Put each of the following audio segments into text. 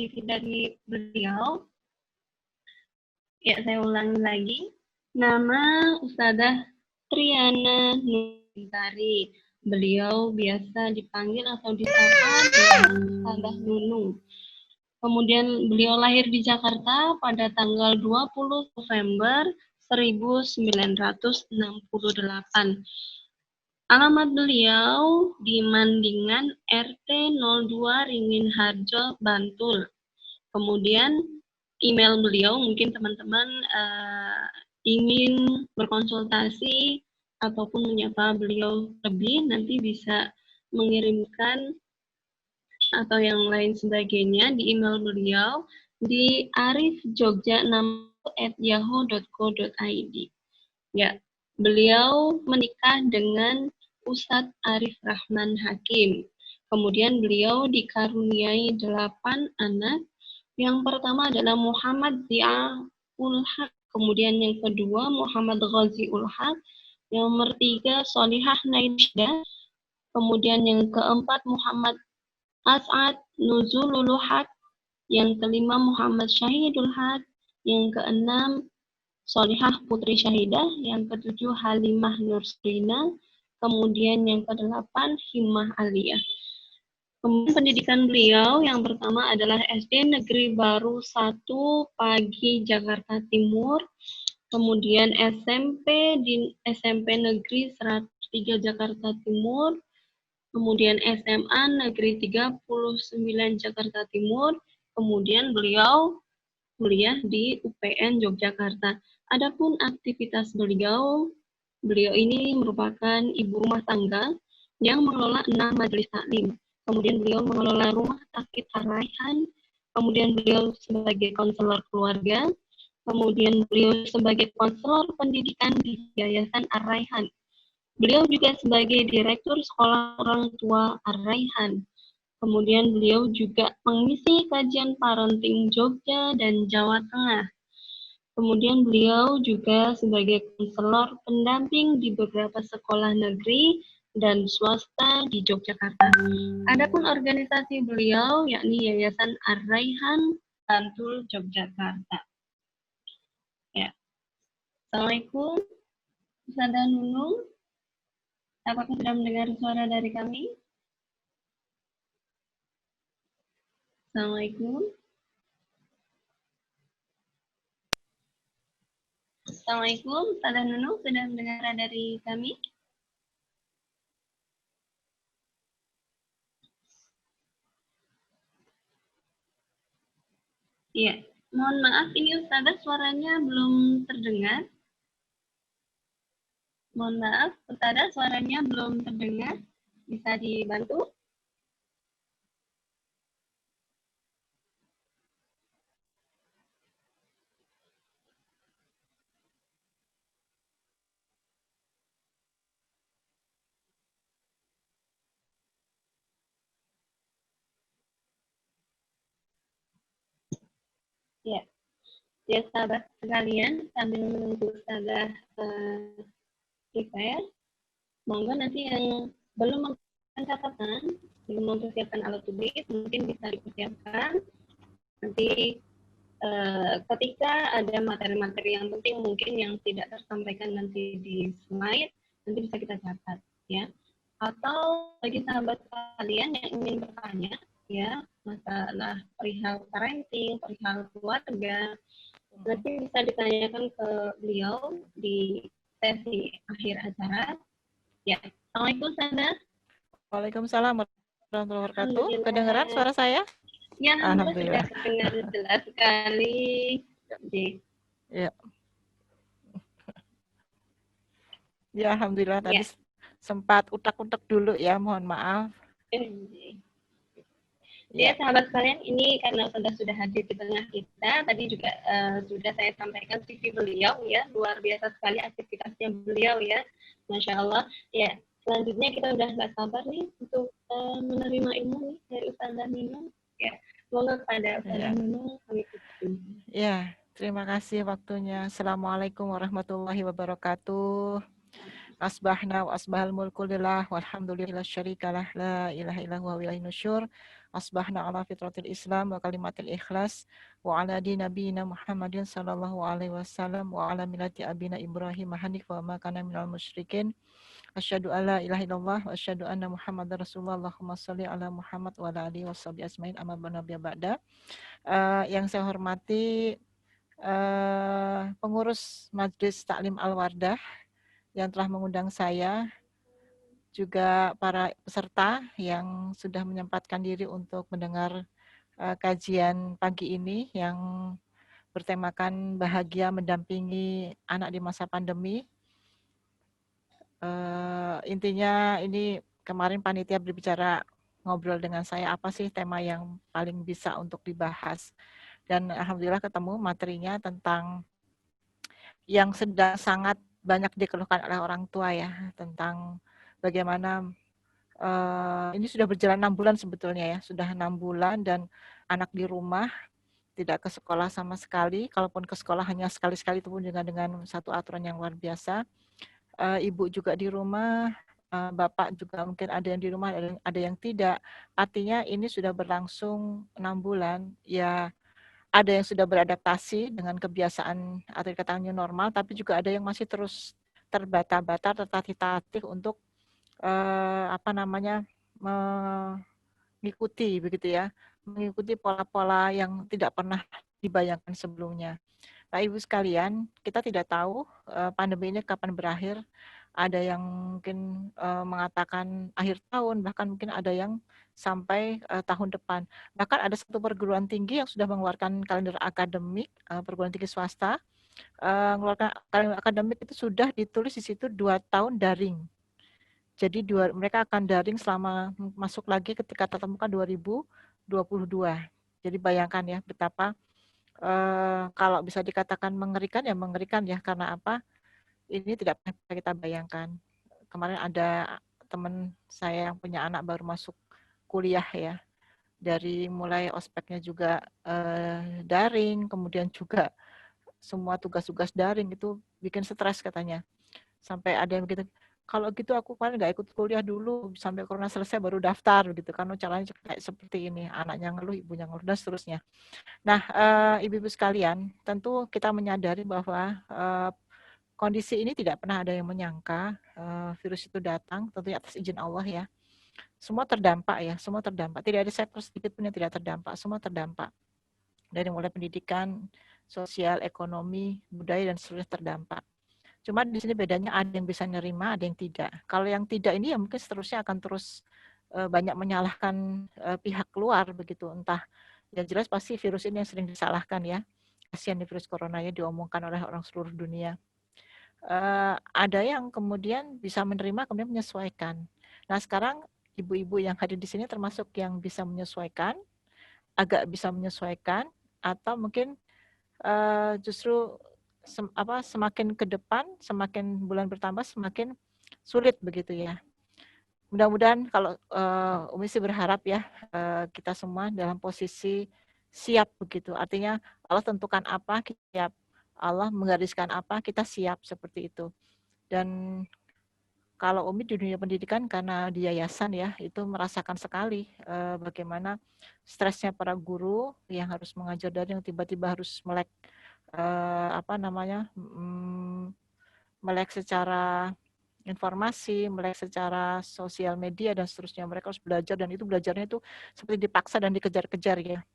CV dari beliau. Ya, saya ulangi lagi. Nama Ustadzah Triana Nurintari. Beliau biasa dipanggil atau disapa dengan Ustadzah Nunung. Kemudian beliau lahir di Jakarta pada tanggal 20 November 1968. Alamat beliau di Mandingan RT 02 Ringin Harjo, Bantul. Kemudian email beliau, mungkin teman-teman ingin berkonsultasi ataupun menyapa beliau lebih, nanti bisa mengirimkan atau yang lain sebagainya di email beliau di arifjogja6@yahoo.co.id. Ya, beliau menikah dengan Ustadz Arif Rahman Hakim. Kemudian beliau dikaruniai 8 anak. Yang pertama adalah Muhammad Ziaul Haq, kemudian yang kedua Muhammad Ghaziul Haq, yang ketiga Solihah Naidsyah, kemudian yang keempat Muhammad As'ad Nuzulul Haq, yang kelima Muhammad Syahidul Haq, yang keenam Solihah Putri Syahidah, yang ketujuh Halimah Nursrina, kemudian yang kedelapan Himmah Aliyah. Kemudian pendidikan beliau yang pertama adalah SD Negeri Baru 1 Pagi Jakarta Timur, kemudian SMP di SMP Negeri 103 Jakarta Timur, kemudian SMA Negeri 39 Jakarta Timur, kemudian beliau kuliah di UPN Yogyakarta. Adapun aktivitas beliau ini merupakan ibu rumah tangga yang mengelola 6 majelis taklim. Kemudian beliau mengelola rumah sakit Ar-Raihan, kemudian beliau sebagai konselor keluarga, kemudian beliau sebagai konselor pendidikan di Yayasan Ar-Raihan. Beliau juga sebagai direktur sekolah orang tua Ar-Raihan. Kemudian beliau juga mengisi kajian parenting Jogja dan Jawa Tengah. Kemudian beliau juga sebagai konselor pendamping di beberapa sekolah negeri dan swasta di Yogyakarta. Adapun organisasi beliau yakni Yayasan Ar-Raihan Bantul Yogyakarta. Ya. Assalamualaikum, Ustadzah Nunung. Apakah sudah mendengar suara dari kami? Assalamualaikum. Assalamualaikum, Ustadzah Nunung sudah mendengar dari kami? Iya, mohon maaf ini Ustadzah suaranya belum terdengar. Mohon maaf, Ustadzah suaranya belum terdengar. Bisa dibantu? Ya, ya sahabat sekalian, sambil menunggu Ustadzah prepare, monggo nanti yang belum mempersiapkan catatan, belum mempersiapkan alat tulis, mungkin bisa dipersiapkan. Nanti ketika ada materi-materi yang penting mungkin yang tidak tersampaikan nanti di slide, nanti bisa kita catat, ya. Atau bagi sahabat kalian yang ingin bertanya, ya, masalah perihal parenting, perihal keluarga, nanti bisa ditanyakan ke beliau di sesi akhir acara. Ya, Assalamualaikum Ustadzah. Waalaikumsalam warahmatullahi wabarakatuh. Kedengeran suara saya? Ya, alhamdulillah sudah terdengar jelas sekali. Ya. Ya, alhamdulillah tadi sempat utak-utak dulu ya, mohon maaf. Ya, sahabat sekalian, ini karena sudah hadir di tengah kita, tadi juga sudah saya sampaikan CV beliau ya, luar biasa sekali aktivitasnya beliau ya, Masya Allah. Ya, selanjutnya kita udah gak sabar nih untuk menerima ilmu nih dari Ustadzah Nunung. Ya, semoga kepada Ustadzah Nunung kami tutup. Ya, terima kasih waktunya. Assalamualaikum warahmatullahi wabarakatuh. Asbahna wa asbahal mulku lillah walhamdulillah syarikalah la ilaha illallah wa ilaihi nusyur. Asbahna ala fitratil Islam wa kalimatil ikhlas wa ala di nabiyina Muhammadin sallallahu alaihi wasallam wa ala millati abina Ibrahim hanif wa ma kana minal musyrikin. Asyhadu alla ilaha illallah wa asyhadu anna Muhammadar Rasulullah. Allahumma shalli ala Muhammad wa ala alihi washabihi ajmain amma ba'da. Yang saya hormati pengurus Majelis Taklim Al-Wardah yang telah mengundang saya, juga para peserta yang sudah menyempatkan diri untuk mendengar kajian pagi ini yang bertemakan bahagia mendampingi anak di masa pandemi. Intinya ini kemarin panitia berbicara ngobrol dengan saya apa sih tema yang paling bisa untuk dibahas. Dan alhamdulillah ketemu materinya tentang yang sedang sangat banyak dikeluhkan oleh orang tua ya, tentang bagaimana ini sudah berjalan 6 bulan sebetulnya ya, sudah 6 bulan dan anak di rumah, tidak ke sekolah sama sekali, kalaupun ke sekolah hanya sekali-sekali itu pun dengan satu aturan yang luar biasa. Ibu juga di rumah, bapak juga mungkin ada yang di rumah, ada yang tidak. Artinya ini sudah berlangsung 6 bulan, ya ada yang sudah beradaptasi dengan kebiasaan atau dikatakan new normal, tapi juga ada yang masih terus terbata-bata, tertatih-tatih untuk mengikuti begitu ya, mengikuti pola-pola yang tidak pernah dibayangkan sebelumnya. Nah, Ibu sekalian, kita tidak tahu pandemi ini kapan berakhir. Ada yang mungkin mengatakan akhir tahun, bahkan mungkin ada yang sampai tahun depan. Bahkan ada satu perguruan tinggi yang sudah mengeluarkan kalender akademik, perguruan tinggi swasta, mengeluarkan kalender akademik itu sudah ditulis di situ 2 tahun daring. Jadi mereka akan daring selama masuk lagi ketika tatap muka 2022. Jadi bayangkan ya betapa kalau bisa dikatakan mengerikan ya, karena apa? Ini tidak pernah kita bayangkan. Kemarin ada teman saya yang punya anak baru masuk kuliah ya, dari mulai ospeknya juga daring, kemudian juga semua tugas-tugas daring, itu bikin stres katanya. Sampai ada yang begitu, kalau gitu aku paling nggak ikut kuliah dulu sampai corona selesai baru daftar gitu, karena caranya kayak seperti ini, anaknya ngeluh, ibunya ngeluh dan seterusnya. Nah, ibu-ibu sekalian, tentu kita menyadari bahwa kondisi ini tidak pernah ada yang menyangka virus itu datang, tentunya atas izin Allah ya. Semua terdampak ya, semua terdampak. Tidak ada sektor sedikit pun yang tidak terdampak, semua terdampak. Dari mulai pendidikan, sosial, ekonomi, budaya dan seterusnya terdampak. Cuma di sini bedanya ada yang bisa nerima, ada yang tidak. Kalau yang tidak ini ya mungkin seterusnya akan terus banyak menyalahkan pihak luar begitu, entah yang jelas pasti virus ini yang sering disalahkan ya. Kasihan nih virus corona ya, diomongkan oleh orang seluruh dunia. Ada yang kemudian bisa menerima kemudian menyesuaikan. Nah, sekarang ibu-ibu yang hadir di sini termasuk yang bisa menyesuaikan, agak bisa menyesuaikan, atau mungkin justru semakin ke depan, semakin bulan bertambah, semakin sulit begitu ya. Mudah-mudahan kalau Umi sih berharap ya kita semua dalam posisi siap begitu. Artinya Allah tentukan apa, kita siap. Allah menggariskan apa, kita siap seperti itu. Dan kalau Umi di dunia pendidikan karena di yayasan ya, itu merasakan sekali bagaimana stresnya para guru yang harus mengajar dari yang tiba-tiba harus melek melek secara informasi, melek secara sosial media dan seterusnya. Mereka harus belajar dan itu belajarnya itu seperti dipaksa dan dikejar-kejar ya.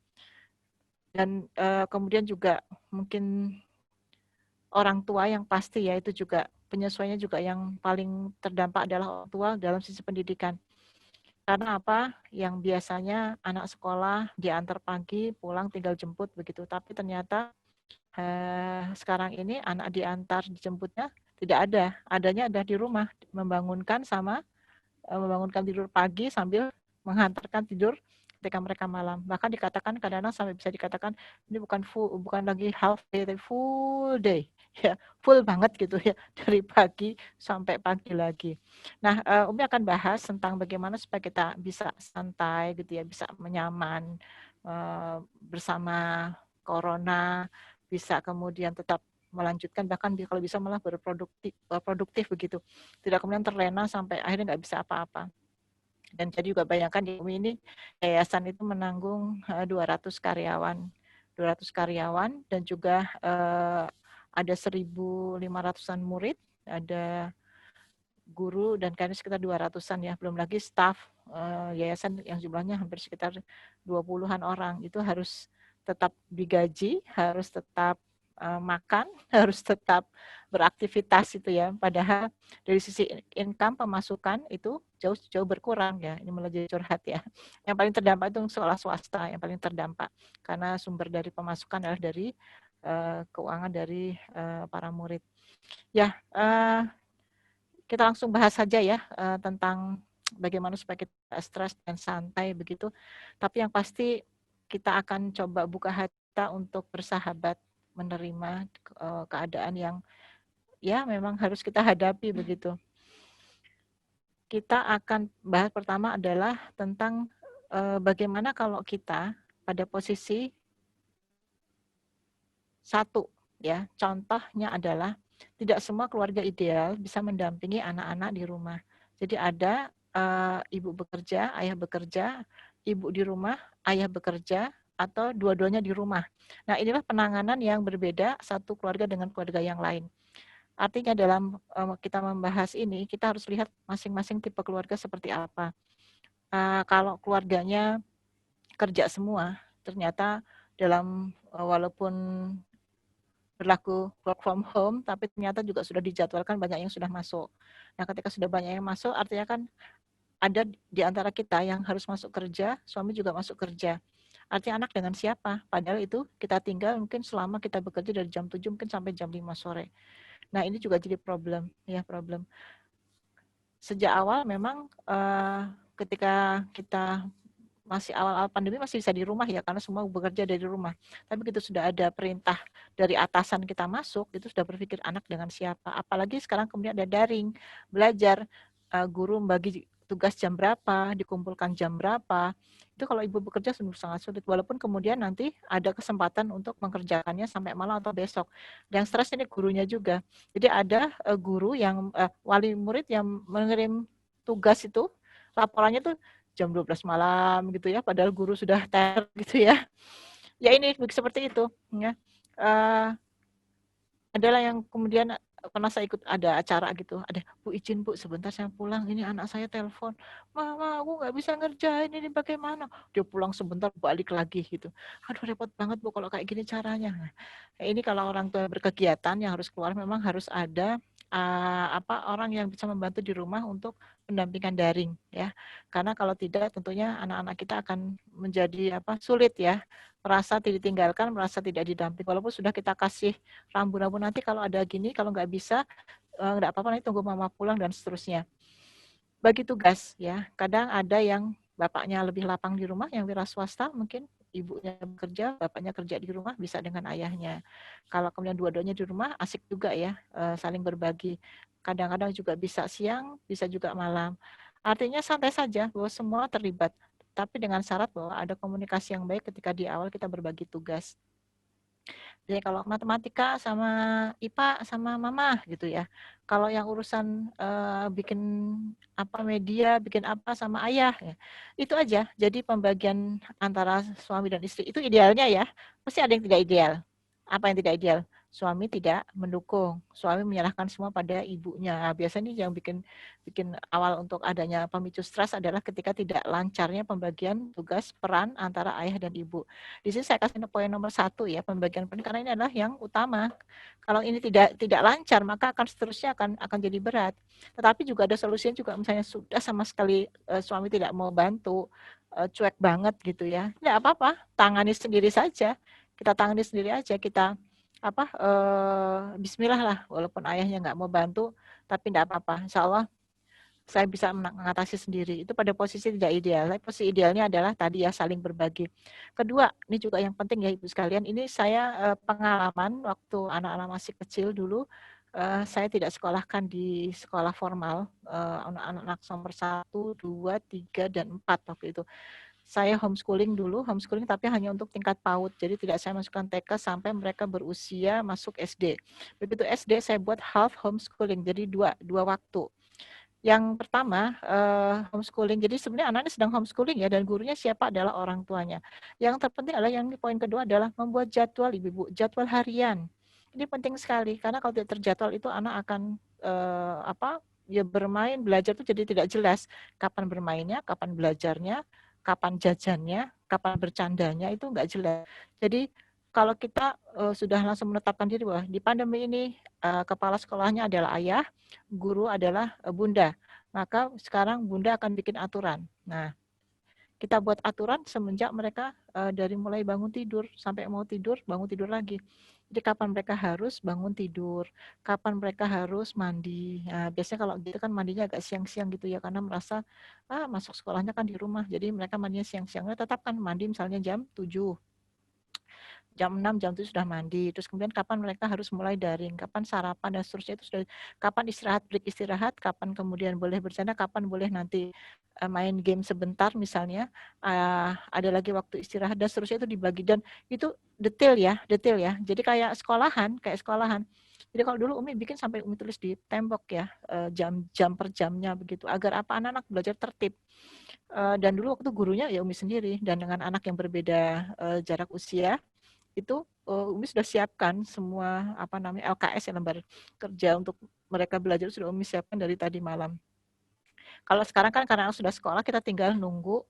Dan kemudian juga mungkin orang tua yang pasti ya, itu juga penyesuaiannya juga yang paling terdampak adalah orang tua dalam sisi pendidikan. Karena apa? Yang biasanya anak sekolah diantar pagi, pulang tinggal jemput begitu. Tapi ternyata sekarang ini anak diantar, dijemputnya tidak ada. Adanya ada di rumah, membangunkan tidur pagi sambil menghantarkan tidur ketika mereka malam. Bahkan dikatakan kadang-kadang sampai bisa dikatakan ini bukan lagi half day, tapi full day. Ya, full banget gitu ya, dari pagi sampai pagi lagi. Nah, Umi akan bahas tentang bagaimana supaya kita bisa santai gitu ya, bisa menyaman bersama corona, bisa kemudian tetap melanjutkan, bahkan kalau bisa malah produktif begitu. Tidak kemudian terlena sampai akhirnya nggak bisa apa-apa. Dan jadi juga bayangkan di UMI ini yayasan itu menanggung 200 karyawan dan juga ada 1.500-an murid, ada guru dan kayaknya sekitar 200-an ya, belum lagi staf yayasan yang jumlahnya hampir sekitar 20-an orang. Itu harus tetap digaji, harus tetap makan, harus tetap beraktivitas itu ya. Padahal dari sisi income pemasukan itu jauh berkurang ya. Ini malah jadi curhat ya. Yang paling terdampak itu sekolah swasta yang paling terdampak karena sumber dari pemasukan adalah dari keuangan dari para murid. Ya, kita langsung bahas saja ya tentang bagaimana supaya kita stres dan santai begitu. Tapi yang pasti kita akan coba buka hati kita untuk bersahabat menerima keadaan yang ya memang harus kita hadapi begitu. Kita akan bahas pertama adalah tentang bagaimana kalau kita pada posisi satu ya. Contohnya adalah tidak semua keluarga ideal bisa mendampingi anak-anak di rumah. Jadi ada ibu bekerja, ayah bekerja, ibu di rumah, ayah bekerja, atau dua-duanya di rumah. Nah, inilah penanganan yang berbeda satu keluarga dengan keluarga yang lain. Artinya dalam kita membahas ini, kita harus lihat masing-masing tipe keluarga seperti apa. Kalau keluarganya kerja semua, ternyata dalam walaupun berlaku work from home, tapi ternyata juga sudah dijadwalkan banyak yang sudah masuk. Nah, ketika sudah banyak yang masuk, artinya kan ada di antara kita yang harus masuk kerja, suami juga masuk kerja. Artinya anak dengan siapa? Padahal itu kita tinggal mungkin selama kita bekerja dari jam 7 mungkin sampai jam 5 sore. Nah, ini juga jadi problem. Sejak awal memang ketika kita masih awal-awal pandemi masih bisa di rumah ya karena semua bekerja dari rumah. Tapi begitu sudah ada perintah dari atasan kita masuk, itu sudah berpikir anak dengan siapa. Apalagi sekarang kemudian ada daring, belajar, guru membagi tugas jam berapa, dikumpulkan jam berapa. Itu kalau ibu bekerja sangat sulit. Walaupun kemudian nanti ada kesempatan untuk mengerjakannya sampai malam atau besok. Yang stres ini gurunya juga. Jadi ada guru yang wali murid yang mengirim tugas itu, laporannya tuh jam 12 malam gitu ya, padahal guru sudah ter gitu ya. Ya ini seperti itu ya. Adalah yang kemudian pernah saya ikut ada acara gitu, ada Bu izin Bu sebentar saya pulang, ini anak saya telepon, Mama aku nggak bisa ngerjain ini bagaimana, dia pulang sebentar balik lagi gitu, aduh repot banget Bu kalau kayak gini caranya. Nah, ini kalau orang tua berkegiatan yang harus keluar memang harus ada orang yang bisa membantu di rumah untuk pendampingan daring ya, karena kalau tidak tentunya anak-anak kita akan menjadi sulit ya, merasa ditinggalkan, merasa tidak didamping walaupun sudah kita kasih rambu-rambu nanti kalau ada gini, kalau nggak bisa nggak apa-apa nanti tunggu mama pulang dan seterusnya. Bagi tugas ya, kadang ada yang bapaknya lebih lapang di rumah, yang wira swasta mungkin ibunya bekerja, bapaknya kerja di rumah bisa dengan ayahnya. Kalau kemudian dua-duanya di rumah asik juga ya, saling berbagi. Kadang-kadang juga bisa siang, bisa juga malam. Artinya santai saja bahwa semua terlibat, tapi dengan syarat bahwa ada komunikasi yang baik ketika di awal kita berbagi tugas. Jadi kalau matematika sama IPA sama mama gitu ya. Kalau yang urusan bikin media, bikin apa sama ayah ya. Itu aja. Jadi pembagian antara suami dan istri itu idealnya ya. Pasti ada yang tidak ideal. Apa yang tidak ideal? Suami tidak mendukung, suami menyerahkan semua pada ibunya. Nah, biasanya yang bikin awal untuk adanya pemicu stres adalah ketika tidak lancarnya pembagian tugas peran antara ayah dan ibu. Di sini saya kasih poin nomor 1 ya, pembagian peran karena ini adalah yang utama. Kalau ini tidak lancar maka akan seterusnya akan jadi berat. Tetapi juga ada solusinya juga, misalnya sudah sama sekali suami tidak mau bantu, cuek banget gitu ya. Tidak apa-apa, tangani sendiri saja. Kita tangani sendiri aja, kita bismillah lah, walaupun ayahnya nggak mau bantu, tapi tidak apa-apa, insya Allah saya bisa mengatasi sendiri. Itu pada posisi tidak ideal. Posisi idealnya adalah tadi ya, saling berbagi. Kedua, ini juga yang penting ya Ibu sekalian, ini saya pengalaman waktu anak-anak masih kecil dulu, saya tidak sekolahkan di sekolah formal, anak-anak nomor 1, 2, 3, dan 4 waktu itu. Saya homeschooling dulu, homeschooling tapi hanya untuk tingkat PAUD. Jadi tidak saya masukkan TK sampai mereka berusia masuk SD. Begitu SD saya buat half homeschooling, jadi dua waktu. Yang pertama, homeschooling. Jadi sebenarnya anaknya sedang homeschooling ya, dan gurunya siapa adalah orang tuanya. Yang terpenting adalah yang poin kedua adalah membuat jadwal, Ibu-ibu, jadwal harian. Ini penting sekali karena kalau tidak terjadwal itu anak akan ya bermain, belajar itu jadi tidak jelas. Kapan bermainnya, kapan belajarnya, kapan jajannya, kapan bercandanya itu enggak jelas. Jadi kalau kita sudah langsung menetapkan diri bahwa di pandemi ini kepala sekolahnya adalah ayah, guru adalah bunda, maka sekarang bunda akan bikin aturan. Nah, kita buat aturan semenjak mereka dari mulai bangun tidur sampai mau tidur, bangun tidur lagi. Jadi kapan mereka harus bangun tidur, kapan mereka harus mandi. Nah, biasanya kalau gitu kan mandinya agak siang-siang gitu ya, karena merasa masuk sekolahnya kan di rumah, jadi mereka mandinya siang-siangnya. Tetapkan mandi misalnya jam 7. Jam 6, jam 7 sudah mandi. Terus kemudian kapan mereka harus mulai daring, kapan sarapan dan seterusnya itu sudah, kapan istirahat, break istirahat, kapan kemudian boleh bercanda, kapan boleh nanti main game sebentar misalnya, ada lagi waktu istirahat dan seterusnya itu dibagi, dan itu detail ya. Jadi kayak sekolahan. Jadi kalau dulu Umi bikin sampai Umi tulis di tembok ya, jam per jamnya begitu, agar apa anak-anak belajar tertib. Dan dulu waktu gurunya ya Umi sendiri, dan dengan anak yang berbeda jarak usia, itu Umi sudah siapkan semua LKS ya, lembar kerja untuk mereka belajar, sudah Umi siapkan dari tadi malam. Kalau sekarang kan karena sudah sekolah, kita tinggal nunggu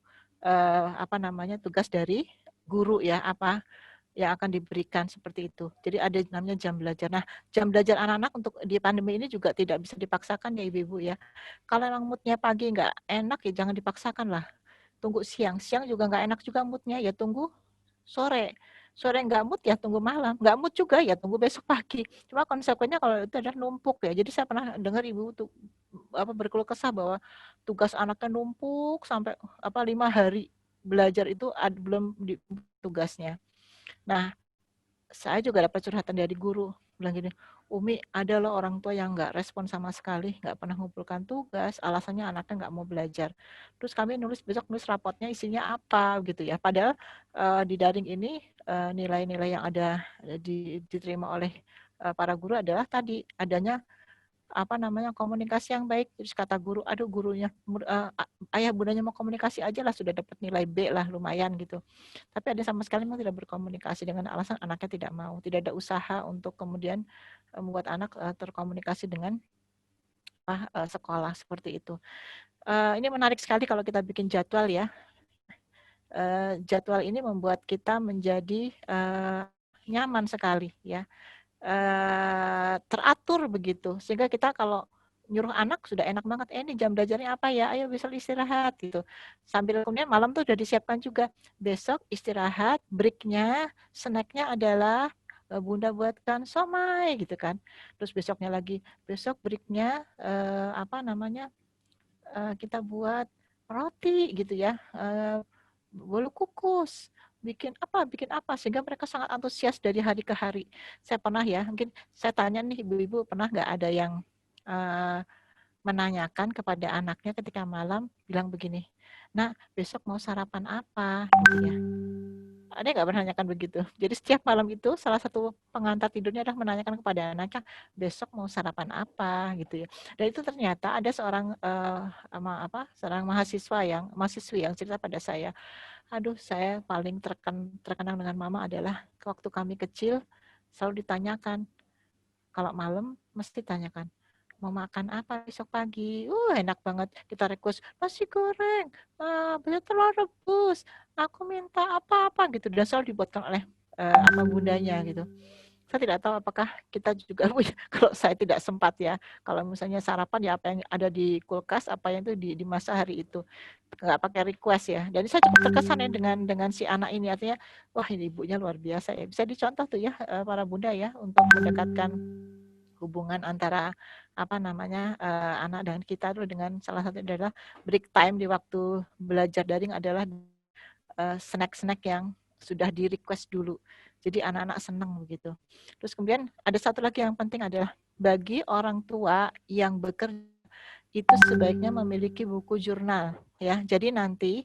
tugas dari guru ya, apa yang akan diberikan seperti itu. Jadi ada namanya jam belajar. Nah, jam belajar anak-anak untuk di pandemi ini juga tidak bisa dipaksakan ya Ibu-ibu ya. Kalau memang moodnya pagi nggak enak ya jangan dipaksakan lah. Tunggu siang. Siang juga nggak enak juga moodnya, ya tunggu sore. Sore nggak mood ya tunggu malam. Nggak mood juga ya tunggu besok pagi. Cuma konsekuensinya kalau itu adalah numpuk ya. Jadi saya pernah dengar ibu tuh berkeluh kesah bahwa tugas anaknya numpuk sampai 5 hari belajar itu belum di tugasnya. Nah, saya juga dapat curhatan dari guru, bilang gini, Umi, ada loh orang tua yang nggak respon sama sekali, nggak pernah mengumpulkan tugas, alasannya anaknya nggak mau belajar. Terus kami besok nulis rapotnya isinya apa gitu ya. Padahal di daring ini nilai-nilai yang ada diterima oleh para guru adalah tadi adanya komunikasi yang baik. Terus kata guru, aduh gurunya ayah bundanya mau komunikasi aja lah sudah dapat nilai B lah, lumayan gitu. Tapi ada sama sekali memang tidak berkomunikasi dengan alasan anaknya tidak mau, tidak ada usaha untuk kemudian membuat anak terkomunikasi dengan sekolah seperti itu. Ini menarik sekali kalau kita bikin jadwal ya. Jadwal ini membuat kita menjadi nyaman sekali ya. Teratur begitu, sehingga kita kalau nyuruh anak sudah enak banget, ini jam belajarnya apa ya, ayo bisa istirahat gitu. Sambil kemudian malam tuh udah disiapkan juga, besok istirahat, breaknya, snacknya adalah bunda buatkan somai gitu kan. Terus besoknya lagi, besok breaknya kita buat roti gitu ya, bolu kukus, bikin apa, sehingga mereka sangat antusias dari hari ke hari. Saya pernah ya, mungkin saya tanya nih ibu-ibu, pernah nggak ada yang menanyakan kepada anaknya ketika malam, bilang begini, nak besok mau sarapan apa gitu ya. Ada nggak menanyakan begitu? Jadi setiap malam itu salah satu pengantar tidurnya adalah menanyakan kepada anaknya besok mau sarapan apa gitu ya. Dan itu ternyata ada seorang seorang mahasiswi yang cerita pada saya, aduh saya paling terkenang dengan mama adalah waktu kami kecil selalu ditanyakan kalau malam mesti tanyakan mau makan apa besok pagi. Enak banget kita request nasi goreng, banyak telur rebus, aku minta apa-apa gitu, dan selalu dibuatkan oleh bundanya gitu. Saya tidak tahu apakah kita juga kalau saya tidak sempat ya, kalau misalnya sarapan ya apa yang ada di kulkas, apa yang itu di masa hari itu, nggak pakai request ya. Jadi saya cukup terkesan ya dengan si anak ini, artinya wah ini ibunya luar biasa ya, bisa dicontoh tuh ya para bunda ya untuk mendekatkan hubungan antara anak dan kita tuh dengan salah satu adalah break time di waktu belajar daring adalah snack-snack yang sudah di request dulu. Jadi anak-anak senang begitu. Terus kemudian ada satu lagi yang penting adalah bagi orang tua yang bekerja itu sebaiknya memiliki buku jurnal ya. Jadi nanti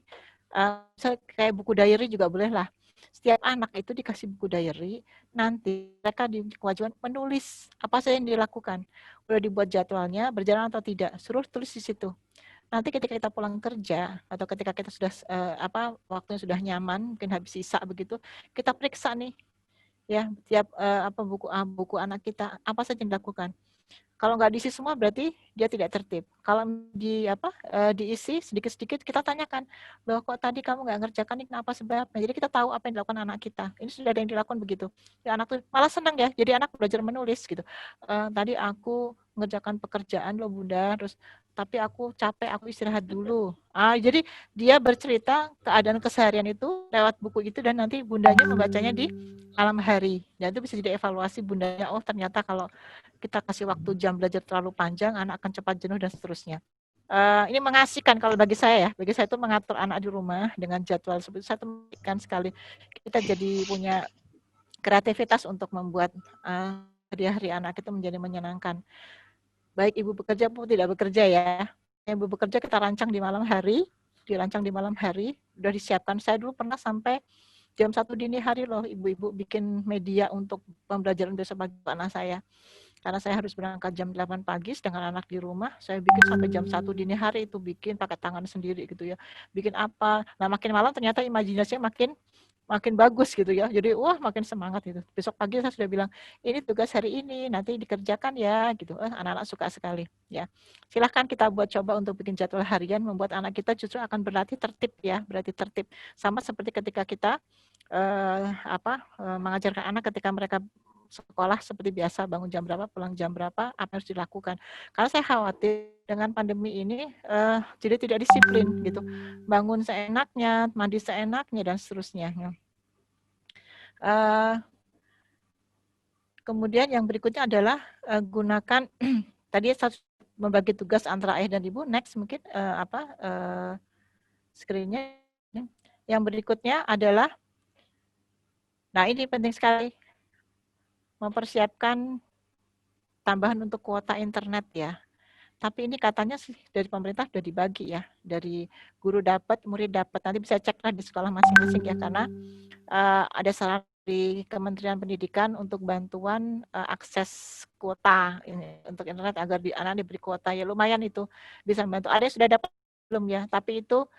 Kayak buku diary juga boleh lah. Setiap anak itu dikasih buku diary, nanti mereka di kewajiban menulis apa saja yang dilakukan. Udah dibuat jadwalnya, berjalan atau tidak, suruh tulis di situ. Nanti ketika kita pulang kerja atau ketika kita sudah waktunya sudah nyaman, mungkin habis sisa begitu, kita periksa nih ya tiap buku anak kita apa saja yang dilakukan. Kalau nggak diisi semua berarti dia tidak tertib. Kalau diisi sedikit-sedikit kita tanyakan, loh kok tadi kamu nggak ngerjakan ini kenapa sebabnya? Jadi kita tahu apa yang dilakukan anak kita. Ini sudah ada yang dilakukan begitu. Ya, anak tuh malah senang ya. Jadi anak belajar menulis gitu. Tadi aku mengerjakan pekerjaan loh Bunda, terus tapi aku capek, aku istirahat dulu. Jadi dia bercerita keadaan keseharian itu lewat buku itu dan nanti bundanya membacanya di malam hari. Dan itu bisa jadi evaluasi bundanya. Oh ternyata kalau kita kasih waktu jam belajar terlalu panjang, anak akan cepat jenuh dan seterusnya. Ini mengasihkan kalau bagi saya ya. Bagi saya itu mengatur anak di rumah dengan jadwal seperti saya mengasihkan sekali. Kita jadi punya kreativitas untuk membuat hari-hari anak itu menjadi menyenangkan. Baik ibu bekerja maupun tidak bekerja ya. Ibu bekerja kita rancang di malam hari, udah disiapkan. Saya dulu pernah sampai jam 1 dini hari loh ibu-ibu bikin media untuk pembelajaran besok pagi anak saya. Karena saya harus berangkat jam 8 pagi sedangkan anak di rumah, saya bikin sampai jam 1 dini hari itu bikin pakai tangan sendiri gitu ya. Bikin apa? Nah, makin malam ternyata imajinasinya makin bagus gitu ya. Jadi wah makin semangat gitu. Besok pagi saya sudah bilang, ini tugas hari ini, nanti dikerjakan ya gitu. Anak-anak suka sekali ya. Silahkan kita buat coba untuk bikin jadwal harian, membuat anak kita justru akan berlatih tertib ya, berarti tertib. Sama seperti ketika kita mengajarkan anak ketika mereka sekolah seperti biasa, bangun jam berapa, pulang jam berapa, apa harus dilakukan. Karena saya khawatir dengan pandemi ini jadi tidak disiplin gitu. Bangun seenaknya, mandi seenaknya dan seterusnya. Kemudian yang berikutnya adalah gunakan tadi membagi tugas antara ayah dan ibu. Next mungkin screen-nya. Yang berikutnya adalah, nah ini penting sekali, mempersiapkan tambahan untuk kuota internet ya. Tapi ini katanya sih dari pemerintah sudah dibagi ya, dari guru dapat, murid dapat. Nanti bisa ceklah di sekolah masing-masing ya, karena ada saran di Kementerian Pendidikan untuk bantuan akses kuota ini untuk internet agar anak diberi kuota ya, lumayan itu bisa membantu. Ada yang sudah dapat belum ya, tapi itu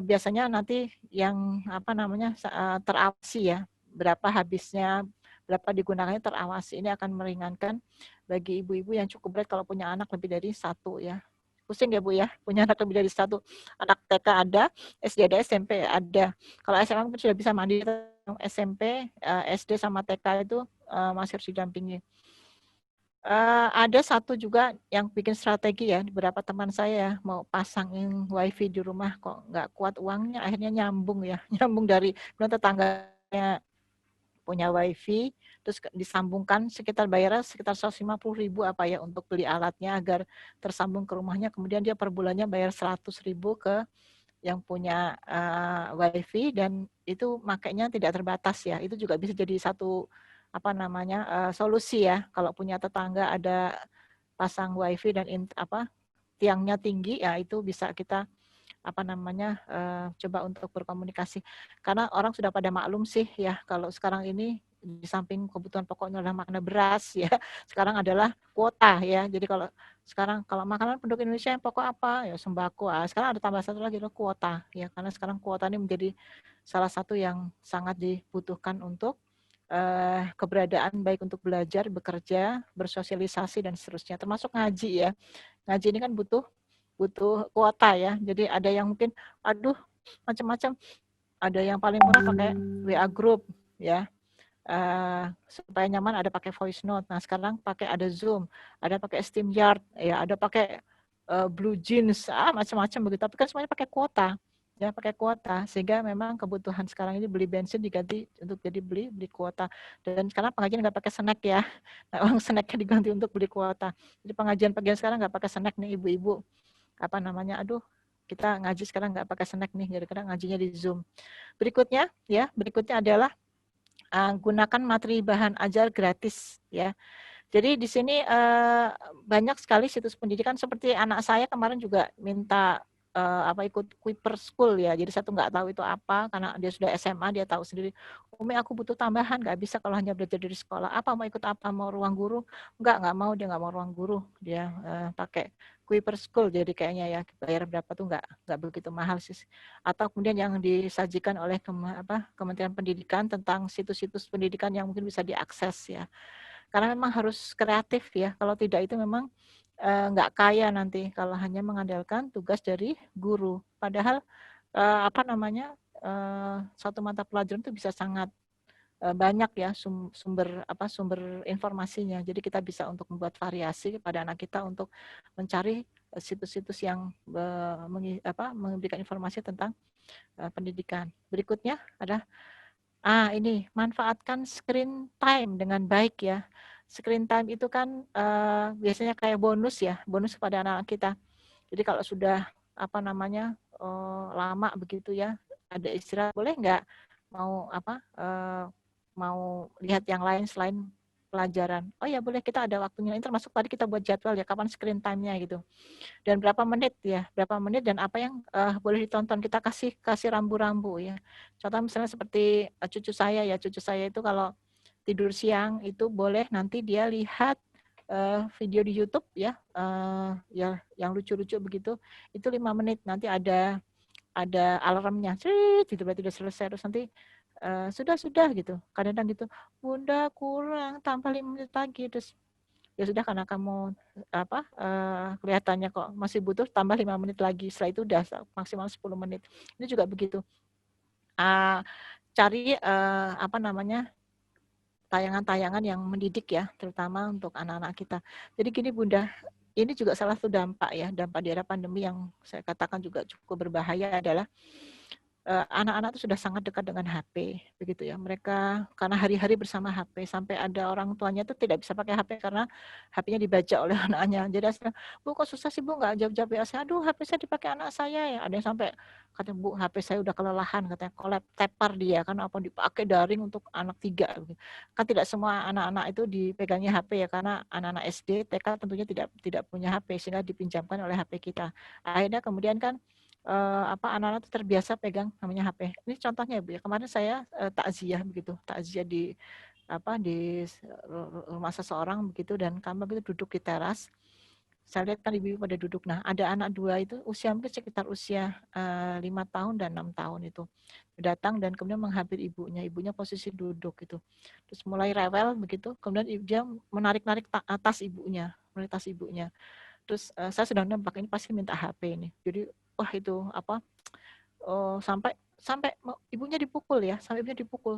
biasanya nanti yang terawasi ya, berapa habisnya, berapa digunakannya terawasi. Ini akan meringankan bagi ibu-ibu yang cukup berat kalau punya anak lebih dari satu ya. Pusing ya Bu ya, punya anak lebih dari satu. Anak TK ada, SD ada, SMP ada. Kalau SMA mungkin sudah bisa mandiri, SMP, SD sama TK itu masih harus didampingi. Ada satu juga yang bikin strategi ya, beberapa teman saya mau pasangin wifi di rumah kok nggak kuat uangnya, akhirnya nyambung ya, nyambung dari tetangganya punya wifi, terus disambungkan sekitar bayarnya sekitar 150.000 apa ya untuk beli alatnya agar tersambung ke rumahnya, kemudian dia per bulannya bayar 100.000 ke yang punya wifi dan itu makainya tidak terbatas ya. Itu juga bisa jadi satu solusi ya, kalau punya tetangga ada pasang wifi dan tiangnya tinggi ya, itu bisa kita coba untuk berkomunikasi. Karena orang sudah pada maklum sih ya, kalau sekarang ini di samping kebutuhan pokoknya adalah makanan beras ya, sekarang adalah kuota ya. Jadi kalau sekarang makanan penduduk Indonesia yang pokok apa ya, sembako. Sekarang ada tambah satu lagi, adalah kuota ya, karena sekarang kuota ini menjadi salah satu yang sangat dibutuhkan untuk keberadaan, baik untuk belajar, bekerja, bersosialisasi dan seterusnya, termasuk ngaji ya. Ngaji ini kan butuh kuota ya. Jadi ada yang mungkin macam-macam. Ada yang paling murah pakai WA group ya. Supaya nyaman ada pakai voice note. Nah, sekarang pakai ada Zoom, ada pakai StreamYard ya, ada pakai Blue Jeans, macam-macam begitu. Tapi kan semuanya pakai kuota. Ya, pakai kuota, sehingga memang kebutuhan sekarang ini beli bensin diganti untuk jadi beli kuota. Dan sekarang pengajian nggak pakai snack ya. Nah, uang snacknya diganti untuk beli kuota. Jadi pengajian pagi sekarang nggak pakai snack nih ibu-ibu. Kita ngaji sekarang nggak pakai snack nih, kadang-kadang ngajinya di Zoom. Berikutnya adalah gunakan materi bahan ajar gratis ya. Jadi di sini banyak sekali situs pendidikan, seperti anak saya kemarin juga minta ikut Kuiper School ya. Jadi saya tuh nggak tahu itu apa, karena dia sudah SMA, dia tahu sendiri. Umi aku butuh tambahan, nggak bisa kalau hanya belajar dari sekolah. Apa mau ikut apa? Mau ruang guru? Nggak mau, dia nggak mau ruang guru. Dia pakai Kuiper School, jadi kayaknya ya bayar berapa tuh nggak begitu mahal sih. Atau kemudian yang disajikan oleh Kementerian Pendidikan tentang situs-situs pendidikan yang mungkin bisa diakses ya. Karena memang harus kreatif ya. Kalau tidak itu memang nggak kaya nanti kalau hanya mengandalkan tugas dari guru. Padahal satu mata pelajaran itu bisa sangat banyak ya sumber informasinya. Jadi kita bisa untuk membuat variasi kepada anak kita untuk mencari situs-situs yang memberikan informasi tentang pendidikan. Berikutnya ada ini manfaatkan screen time dengan baik ya. Screen time itu kan biasanya kayak bonus ya, bonus kepada anak-anak kita. Jadi kalau sudah lama begitu ya, ada istirahat, boleh nggak mau lihat yang lain selain pelajaran? Oh ya boleh, kita ada waktunya. Ini termasuk tadi kita buat jadwal ya, kapan screen time-nya gitu. Dan berapa menit dan apa yang boleh ditonton, kita kasih rambu-rambu ya. Contoh misalnya seperti cucu saya itu kalau tidur siang itu boleh nanti dia lihat video di YouTube ya yang lucu-lucu begitu, itu 5 menit, nanti ada alarmnya, gitu, berarti udah selesai, terus nanti sudah gitu, kadang-kadang gitu, bunda kurang tambah 5 menit lagi, terus ya sudah, karena kamu kelihatannya kok masih butuh, tambah 5 menit lagi, setelah itu udah maksimal 10 menit. Ini juga begitu, cari tayangan-tayangan yang mendidik ya, terutama untuk anak-anak kita. Jadi gini Bunda, ini juga salah satu dampak di era pandemi yang saya katakan juga cukup berbahaya adalah anak-anak itu sudah sangat dekat dengan HP, begitu ya. Mereka karena hari-hari bersama HP, sampai ada orang tuanya itu tidak bisa pakai HP karena HP-nya dibaca oleh anaknya. Jadi asalnya, Bu kok susah sih Bu nggak jawab-jawab WA saya? Aduh HP saya dipakai anak saya ya. Ada yang sampai katanya, Bu HP saya udah kelelahan, katanya kolab tepar dia kan apa dipakai daring untuk anak 3. Kan tidak semua anak-anak itu dipegangnya HP ya, karena anak-anak SD, TK tentunya tidak punya HP sehingga dipinjamkan oleh HP kita. Akhirnya kemudian kan anak-anak itu terbiasa pegang namanya HP. Ini contohnya Bu ya. Kemarin saya takziah di rumah seseorang begitu, dan kami begitu duduk di teras. Saya lihat kan ibu pada duduk. Nah, ada anak 2 itu usia mungkin sekitar usia 5 tahun dan 6 tahun itu. Datang dan kemudian menghampiri ibunya. Ibunya posisi duduk gitu. Terus mulai rewel begitu. Kemudian dia menarik-narik tas ibunya, Terus saya sudah nembak, ini pasti minta HP ini. Jadi wah itu sampai ibunya dipukul ya,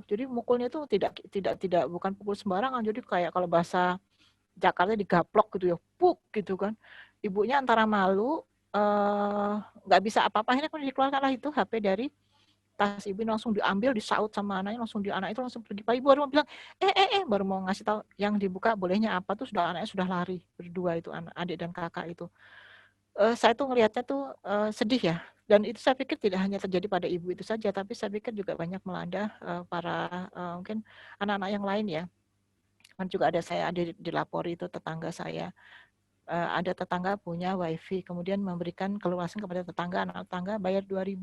Jadi mukulnya itu tidak bukan pukul sembarangan. Jadi kayak kalau bahasa Jakarta digaplok gitu ya, puk gitu kan. Ibunya antara malu, nggak bisa apa-apa, akhirnya kan dikeluarkanlah itu HP dari tas ibu, langsung diambil, disaut sama anaknya, anak itu langsung pergi. Pak ibu baru mau bilang, baru mau ngasih tahu yang dibuka bolehnya apa tuh, anaknya sudah lari berdua itu, adik dan kakak itu. Saya tuh ngelihatnya tuh sedih ya, dan itu saya pikir tidak hanya terjadi pada ibu itu saja, tapi saya pikir juga banyak melanda para mungkin anak-anak yang lain ya. Kan juga saya ada dilapori itu tetangga saya, ada tetangga punya wifi, kemudian memberikan keluasan kepada anak tetangga bayar 2.000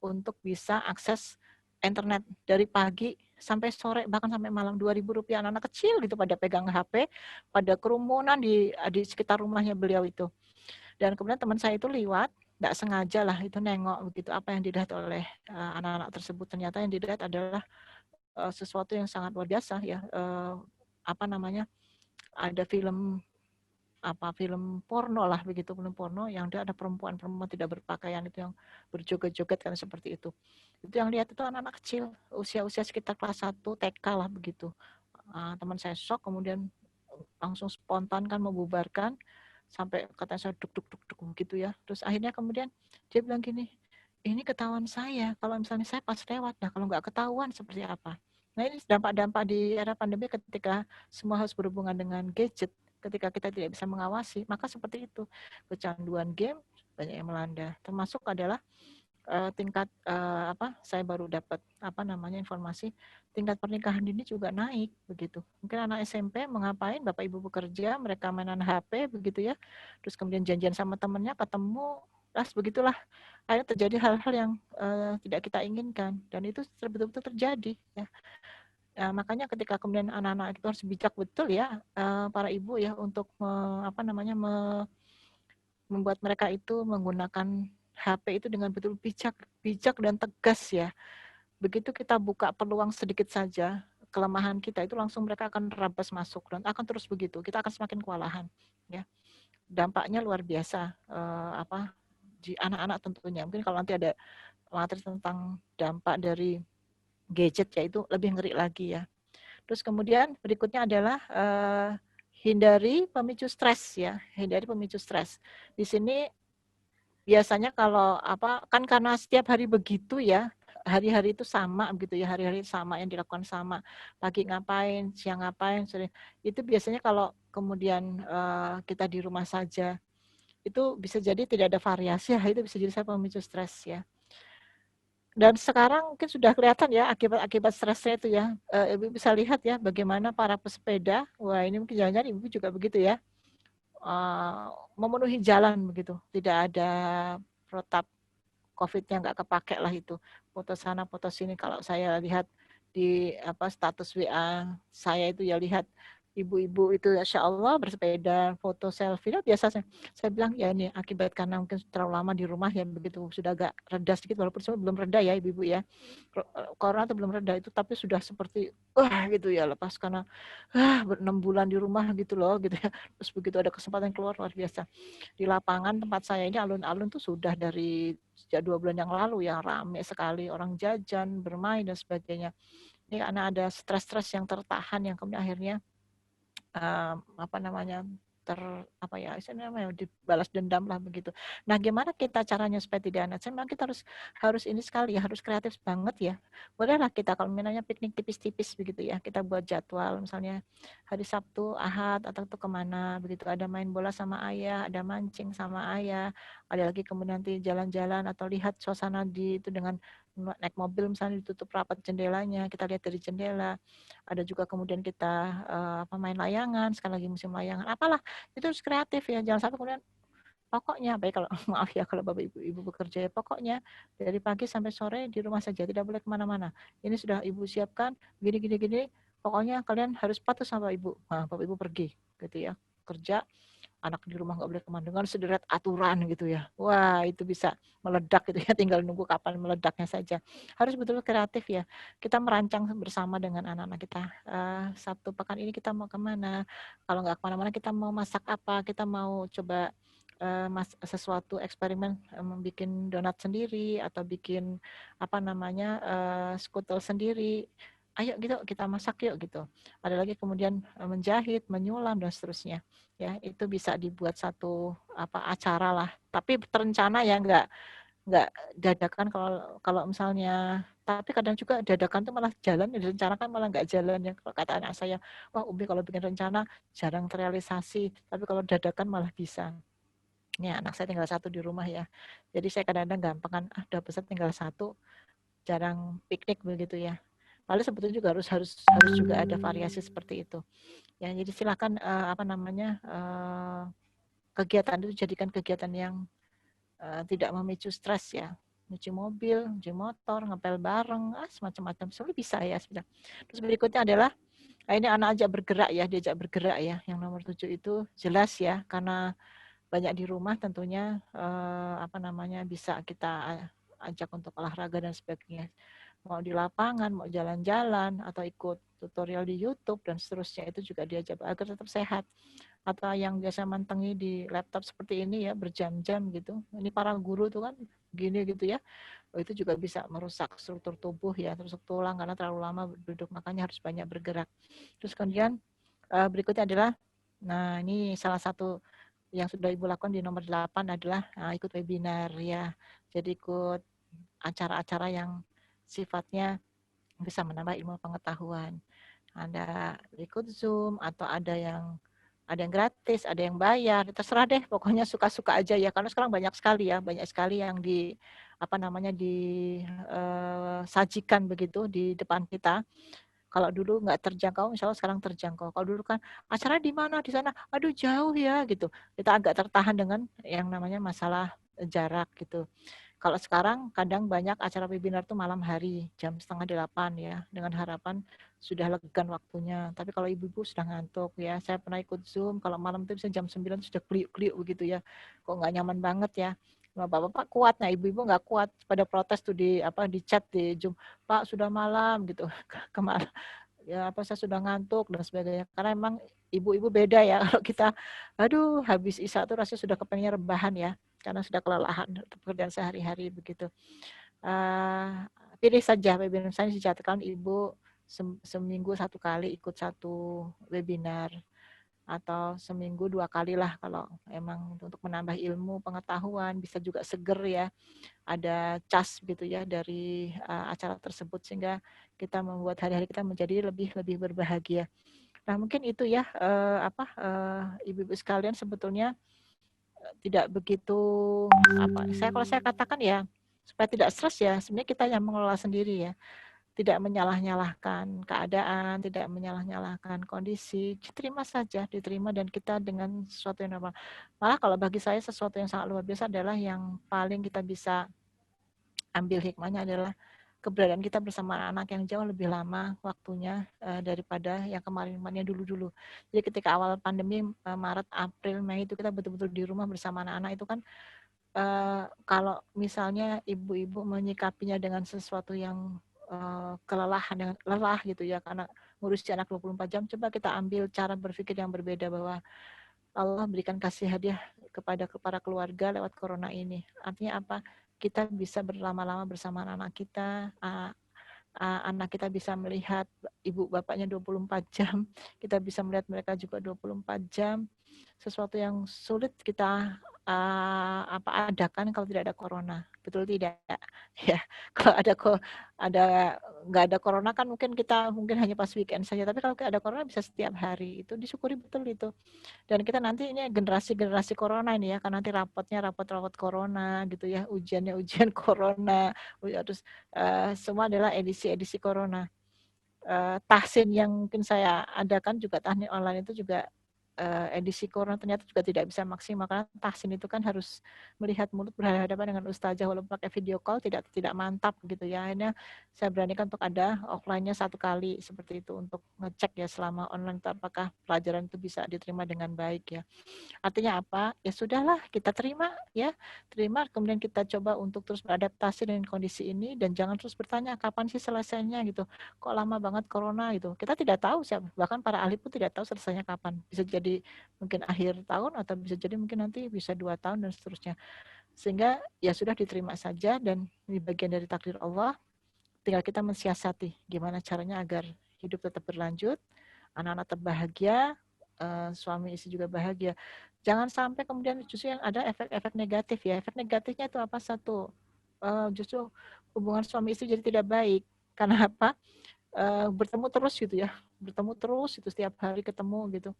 untuk bisa akses internet dari pagi sampai sore, bahkan sampai malam, 2.000 rupiah. Anak-anak kecil gitu pada pegang HP, pada kerumunan di sekitar rumahnya beliau itu. Dan kemudian teman saya itu liwat, nggak sengaja lah itu nengok begitu apa yang dilihat oleh anak-anak tersebut. Ternyata yang dilihat adalah sesuatu yang sangat luar biasa ya. Ada film porno lah begitu, film porno yang ada perempuan tidak berpakaian itu yang berjoget-joget kan seperti itu. Itu yang lihat itu anak-anak kecil, usia sekitar kelas 1 TK lah begitu. Teman saya shock, kemudian langsung spontan kan membubarkan, sampai katanya saya duk begitu ya. Terus akhirnya kemudian dia bilang gini, ini ketahuan saya, kalau misalnya saya pas lewat, nah kalau nggak ketahuan seperti apa. Nah ini dampak-dampak di era pandemi ketika semua harus berhubungan dengan gadget, ketika kita tidak bisa mengawasi, maka seperti itu, kecanduan game banyak yang melanda. Termasuk adalah tingkat saya baru dapat informasi, tingkat pernikahan dini juga naik begitu. Mungkin anak SMP mengapain, bapak ibu bekerja, mereka mainan HP begitu ya, terus kemudian janjian sama temennya, ketemu begitulah akhirnya terjadi hal-hal yang tidak kita inginkan, dan itu betul-betul terjadi ya. Makanya ketika kemudian anak-anak itu harus bijak betul ya, para ibu ya, untuk membuat mereka itu menggunakan HP itu dengan betul bijak dan tegas ya. Begitu kita buka peluang sedikit saja, kelemahan kita itu langsung mereka akan terabas masuk, dan akan terus begitu. Kita akan semakin kewalahan ya. Dampaknya luar biasa di anak-anak tentunya. Mungkin kalau nanti ada materi tentang dampak dari gadget ya, itu lebih ngeri lagi ya. Terus kemudian berikutnya adalah hindari pemicu stres ya, hindari pemicu stres. Di sini biasanya kalau kan karena setiap hari begitu ya, hari-hari itu sama gitu ya, hari-hari sama yang dilakukan sama, pagi ngapain, siang ngapain, sore. Itu biasanya kalau kemudian kita di rumah saja, itu bisa jadi tidak ada variasi ya, itu bisa jadi pemicu stres ya. Dan sekarang mungkin sudah kelihatan ya akibat stresnya itu ya. Ibu bisa lihat ya bagaimana para pesepeda, wah ini mungkin jangan-jangan ibu juga begitu ya, memenuhi jalan begitu, tidak ada protap COVID-nya, nggak kepake lah itu. Foto sana, foto sini. Kalau saya lihat di status WA saya itu ya, lihat ibu-ibu itu Masya Allah bersepeda, foto selfie. Nah, biasa saya bilang ya ini akibat karena mungkin terlalu lama di rumah ya, begitu sudah agak reda sedikit, walaupun belum reda ya ibu-ibu ya. Corona itu belum reda itu, tapi sudah seperti gitu ya, lepas karena 6 bulan di rumah gitu loh gitu ya. Terus begitu ada kesempatan keluar, luar biasa. Di lapangan tempat saya ini alun-alun tuh sudah dari sejak 2 bulan yang lalu ya, ramai sekali orang jajan, bermain dan sebagainya. Ini karena ada stres-stres yang tertahan yang kemudian akhirnya dibalas dendam lah begitu. Nah, gimana kita caranya supaya tidak anak? Memang kita harus ini sekali ya, harus kreatif banget ya. Bolehlah kita kalau minanya piknik tipis-tipis begitu ya, kita buat jadwal misalnya hari Sabtu, Ahad atau tuh kemana begitu, ada main bola sama ayah, ada mancing sama ayah, ada lagi kemudian nanti jalan-jalan atau lihat suasana itu dengan naik mobil misalnya, ditutup rapat jendelanya, kita lihat dari jendela. Ada juga kemudian kita main layangan, sekali lagi musim layangan, apalah, itu harus kreatif ya, jangan sampai kemudian pokoknya, baik kalau maaf ya kalau bapak ibu bekerja ya, pokoknya dari pagi sampai sore di rumah saja, tidak boleh kemana-mana. Ini sudah ibu siapkan, gini, pokoknya kalian harus patuh sama ibu. Nah, bapak ibu pergi gitu ya, kerja, anak di rumah nggak boleh kemana, dengan sederet aturan gitu ya. Wah, itu bisa meledak gitu ya, tinggal nunggu kapan meledaknya saja. Harus betul kreatif ya. Kita merancang bersama dengan anak-anak kita. Sabtu pekan ini kita mau kemana? Kalau nggak kemana-mana, kita mau masak apa? Kita mau coba sesuatu eksperimen, bikin donat sendiri atau bikin skutel sendiri. Ayo gitu kita masak yuk gitu. Ada lagi kemudian menjahit, menyulam dan seterusnya. Ya, itu bisa dibuat satu acara lah. Tapi terencana ya, nggak dadakan. Kalau misalnya, tapi kadang juga dadakan tuh malah jalan, direncanakan malah nggak jalan ya. Kalau kata anak saya, wah Umi kalau bikin rencana jarang terrealisasi, tapi kalau dadakan malah bisa. Ini anak saya tinggal 1 di rumah ya. Jadi saya kadang-kadang gampangan, udah besar tinggal 1, jarang piknik begitu ya. Lalu sebetulnya juga harus juga ada variasi seperti itu. Ya, jadi silakan kegiatan itu jadikan kegiatan yang tidak memicu stres ya. Nyuci mobil, nyuci motor, ngepel bareng, semacam-macam. Sebenarnya bisa ya. Terus berikutnya adalah ini anak diajak bergerak ya. Yang nomor 7 itu jelas ya, karena banyak di rumah tentunya bisa kita ajak untuk olahraga dan sebagainya. Mau di lapangan, mau jalan-jalan, atau ikut tutorial di YouTube dan seterusnya, itu juga diajak agar tetap sehat. Atau yang biasa mantengi di laptop seperti ini ya, berjam-jam gitu. Ini para guru tuh kan gini gitu ya. Itu juga bisa merusak struktur tubuh ya, terusuk tulang karena terlalu lama duduk, makanya harus banyak bergerak. Terus kemudian berikutnya adalah, nah ini salah satu yang sudah Ibu lakukan di nomor 8 adalah ikut webinar ya. Jadi ikut acara-acara yang sifatnya bisa menambah ilmu pengetahuan. Ada ikut Zoom atau ada yang gratis, ada yang bayar, terserah deh, pokoknya suka-suka aja ya. Karena sekarang banyak sekali yang disajikan begitu di depan kita. Kalau dulu nggak terjangkau, insya Allah sekarang terjangkau. Kalau dulu kan acara di mana, di sana, aduh jauh ya gitu. Kita agak tertahan dengan yang namanya masalah jarak gitu. Kalau sekarang kadang banyak acara webinar tuh malam hari jam 7:30 ya, dengan harapan sudah legan waktunya. Tapi kalau ibu-ibu sudah ngantuk ya, saya pernah ikut Zoom, kalau malam itu bisa jam 9 sudah kliuk-kliuk begitu ya, kok nggak nyaman banget ya. Nah, bapak-bapak kuat, nah ibu-ibu nggak kuat, pada protes tuh di chat di Zoom, Pak sudah malam gitu, kemarin ya saya sudah ngantuk dan sebagainya. Karena emang ibu-ibu beda ya, kalau kita, aduh habis Isya tuh rasanya sudah kepengen rebahan ya, karena sudah kelelahan pekerjaan sehari-hari begitu. Pilih saja webinar, saya dijadwalkan ibu seminggu 1 kali ikut 1 webinar, atau seminggu 2 kali lah kalau emang untuk menambah ilmu pengetahuan, bisa juga seger ya, ada cas gitu ya dari acara tersebut, sehingga kita membuat hari-hari kita menjadi lebih berbahagia. Nah mungkin itu ya ibu-ibu sekalian, sebetulnya tidak begitu kalau saya katakan ya, supaya tidak stres ya, sebenarnya kita yang mengelola sendiri ya, tidak menyalah-nyalahkan keadaan, tidak menyalah-nyalahkan kondisi, diterima dan kita dengan sesuatu yang normal. Malah kalau bagi saya sesuatu yang sangat luar biasa adalah yang paling kita bisa ambil hikmahnya adalah keberadaan kita bersama anak yang jauh lebih lama waktunya daripada yang kemarin-kemarin dulu-dulu. Jadi ketika awal pandemi Maret, April, Mei itu kita betul-betul di rumah bersama anak-anak itu kan, kalau misalnya ibu-ibu menyikapinya dengan sesuatu yang kelelahan, dengan lelah gitu ya, karena ngurusi anak 24 jam, coba kita ambil cara berpikir yang berbeda, bahwa Allah berikan kasih hadiah kepada para keluarga lewat corona ini. Artinya apa? Kita bisa berlama-lama bersama anak kita, anak kita bisa melihat ibu bapaknya 24 jam, kita bisa melihat mereka juga 24 jam. Sesuatu yang sulit kita adakan kalau tidak ada corona, betul tidak? Ya, kalau ada nggak ada corona kan mungkin kita hanya pas weekend saja, tapi kalau ada corona bisa setiap hari, itu disyukuri betul itu. Dan kita nanti ini generasi corona ini ya, kan nanti rapot corona gitu ya, ujiannya ujian corona, terus semua adalah edisi corona. Tahsin yang mungkin saya adakan juga, tahnin online itu juga edisi corona ternyata juga tidak bisa maksimal, karena tahsin itu kan harus melihat mulut berhadapan dengan ustazah, walaupun pakai video call tidak mantap gitu ya. Akhirnya saya beranikan untuk ada offline-nya 1 kali seperti itu, untuk ngecek ya selama online itu apakah pelajaran itu bisa diterima dengan baik ya. Artinya apa? Ya sudahlah, kita terima ya. Terima, kemudian kita coba untuk terus beradaptasi dengan kondisi ini, dan jangan terus bertanya kapan sih selesainya gitu. Kok lama banget corona gitu. Kita tidak tahu, bahkan para ahli pun tidak tahu selesainya kapan. Bisa jadi mungkin akhir tahun, atau bisa jadi mungkin nanti bisa 2 tahun dan seterusnya. Sehingga ya sudah, diterima saja, dan ini bagian dari takdir Allah. Tinggal kita mensiasati gimana caranya agar hidup tetap berlanjut, anak-anak tetap bahagia, suami istri juga bahagia. Jangan sampai kemudian justru yang ada efek-efek negatif ya. Efek negatifnya itu apa? Satu, justru hubungan suami istri jadi tidak baik. Karena apa? Bertemu terus gitu ya. Bertemu terus itu, setiap hari ketemu gitu.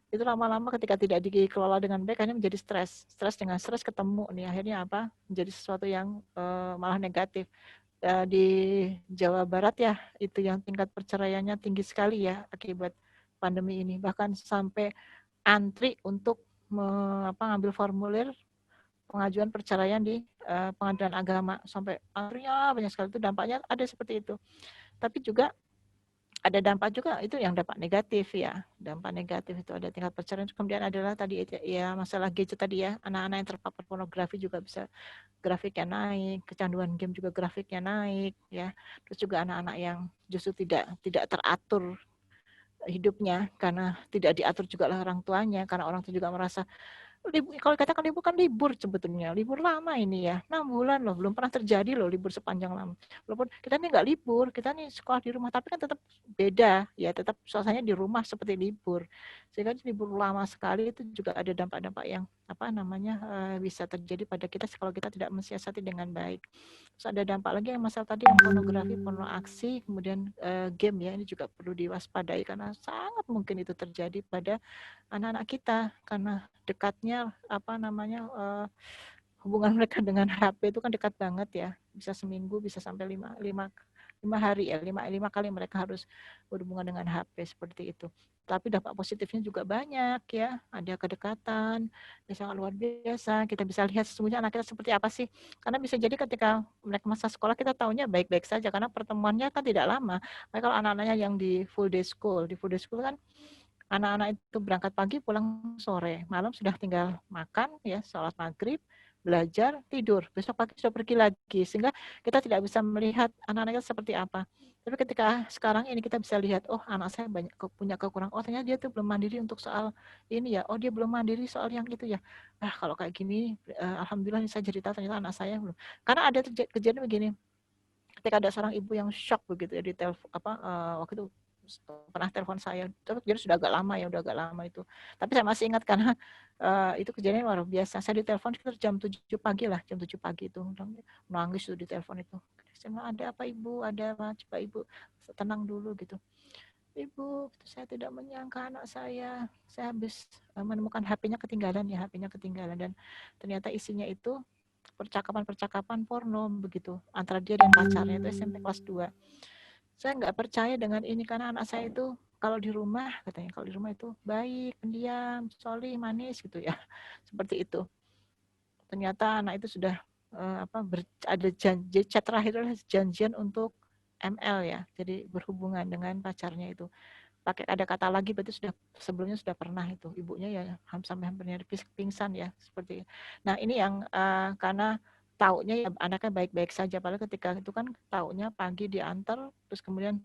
Itu lama-lama ketika tidak dikelola dengan baik, akhirnya menjadi stres. Stres dengan stres ketemu nih, akhirnya apa? Menjadi sesuatu yang malah negatif. Di Jawa Barat ya, itu yang tingkat perceraiannya tinggi sekali ya akibat pandemi ini. Bahkan sampai antri untuk ngambil formulir pengajuan perceraian di pengadilan agama, sampai antrinya banyak sekali. Itu dampaknya ada seperti itu. Tapi juga ada dampak juga, itu yang dampak negatif ya. Dampak negatif itu ada tingkat perceraian. Kemudian adalah tadi ya masalah gadget tadi ya, anak-anak yang terpapar pornografi juga bisa grafiknya naik, kecanduan game juga grafiknya naik ya. Terus juga anak-anak yang justru tidak teratur hidupnya, karena tidak diatur juga oleh orang tuanya, karena orang tua juga merasa kalau katakan libur kan libur, sebetulnya libur lama ini ya, 6 bulan loh, belum pernah terjadi loh libur sepanjang lama. Walaupun kita ini nggak libur, kita nih sekolah di rumah, tapi kan tetap beda ya, tetap suasananya di rumah seperti libur. Sehingga libur lama sekali itu juga ada dampak-dampak yang bisa terjadi pada kita kalau kita tidak mensiasati dengan baik. Terus ada dampak lagi yang masalah tadi, yang pornografi, porno aksi, kemudian game ya, ini juga perlu diwaspadai, karena sangat mungkin itu terjadi pada anak-anak kita, karena dekatnya hubungan mereka dengan HP itu kan dekat banget ya, bisa seminggu bisa sampai 5 5 hari ya, 5 kali mereka harus berhubungan dengan HP seperti itu. Tapi dampak positifnya juga banyak ya, ada kedekatan yang sangat luar biasa. Kita bisa lihat sesungguhnya anak kita seperti apa sih. Karena bisa jadi ketika mereka masa sekolah kita tahunya baik-baik saja karena pertemuannya kan tidak lama. Mereka kalau anak-anaknya yang di full day school kan anak-anak itu berangkat pagi pulang sore, malam sudah tinggal makan ya, sholat maghrib, belajar, tidur, besok pagi sudah pergi lagi, sehingga kita tidak bisa melihat anak-anak kita seperti apa. Tapi ketika sekarang ini kita bisa lihat, oh anak saya banyak punya kekurangan, oh ternyata dia tuh belum mandiri untuk soal ini ya, oh dia belum mandiri soal yang itu ya. Kalau kayak gini, alhamdulillah saya jadi tahu ternyata anak saya belum. Karena ada kejadian begini, ketika ada seorang ibu yang shock begitu ya di telepon waktu itu pernah telepon saya, jadi sudah agak lama itu. Tapi saya masih ingat karena itu kejadian luar biasa. Saya ditelepon sekitar jam 7 pagi lah, jam 7 pagi itu nangis tuh di telepon itu. Saya bilang, ada apa ibu? Ada apa? Coba ibu tenang dulu gitu. Ibu, saya tidak menyangka anak saya habis menemukan HP-nya ketinggalan dan ternyata isinya itu percakapan porno begitu antara dia dan pacarnya itu SMP kelas 2. Saya nggak percaya dengan ini karena anak saya itu kalau di rumah itu baik, pendiam, solih, manis gitu ya. Seperti itu. Ternyata anak itu sudah ada janji, chat terakhir adalah janjian untuk ML ya. Jadi berhubungan dengan pacarnya itu. Pakai ada kata lagi berarti sebelumnya sudah pernah itu. Ibunya ya sampai hampir pingsan ya seperti itu. Nah, ini yang karena taunya ya anaknya baik-baik saja, padahal ketika itu kan taunya pagi diantar, terus kemudian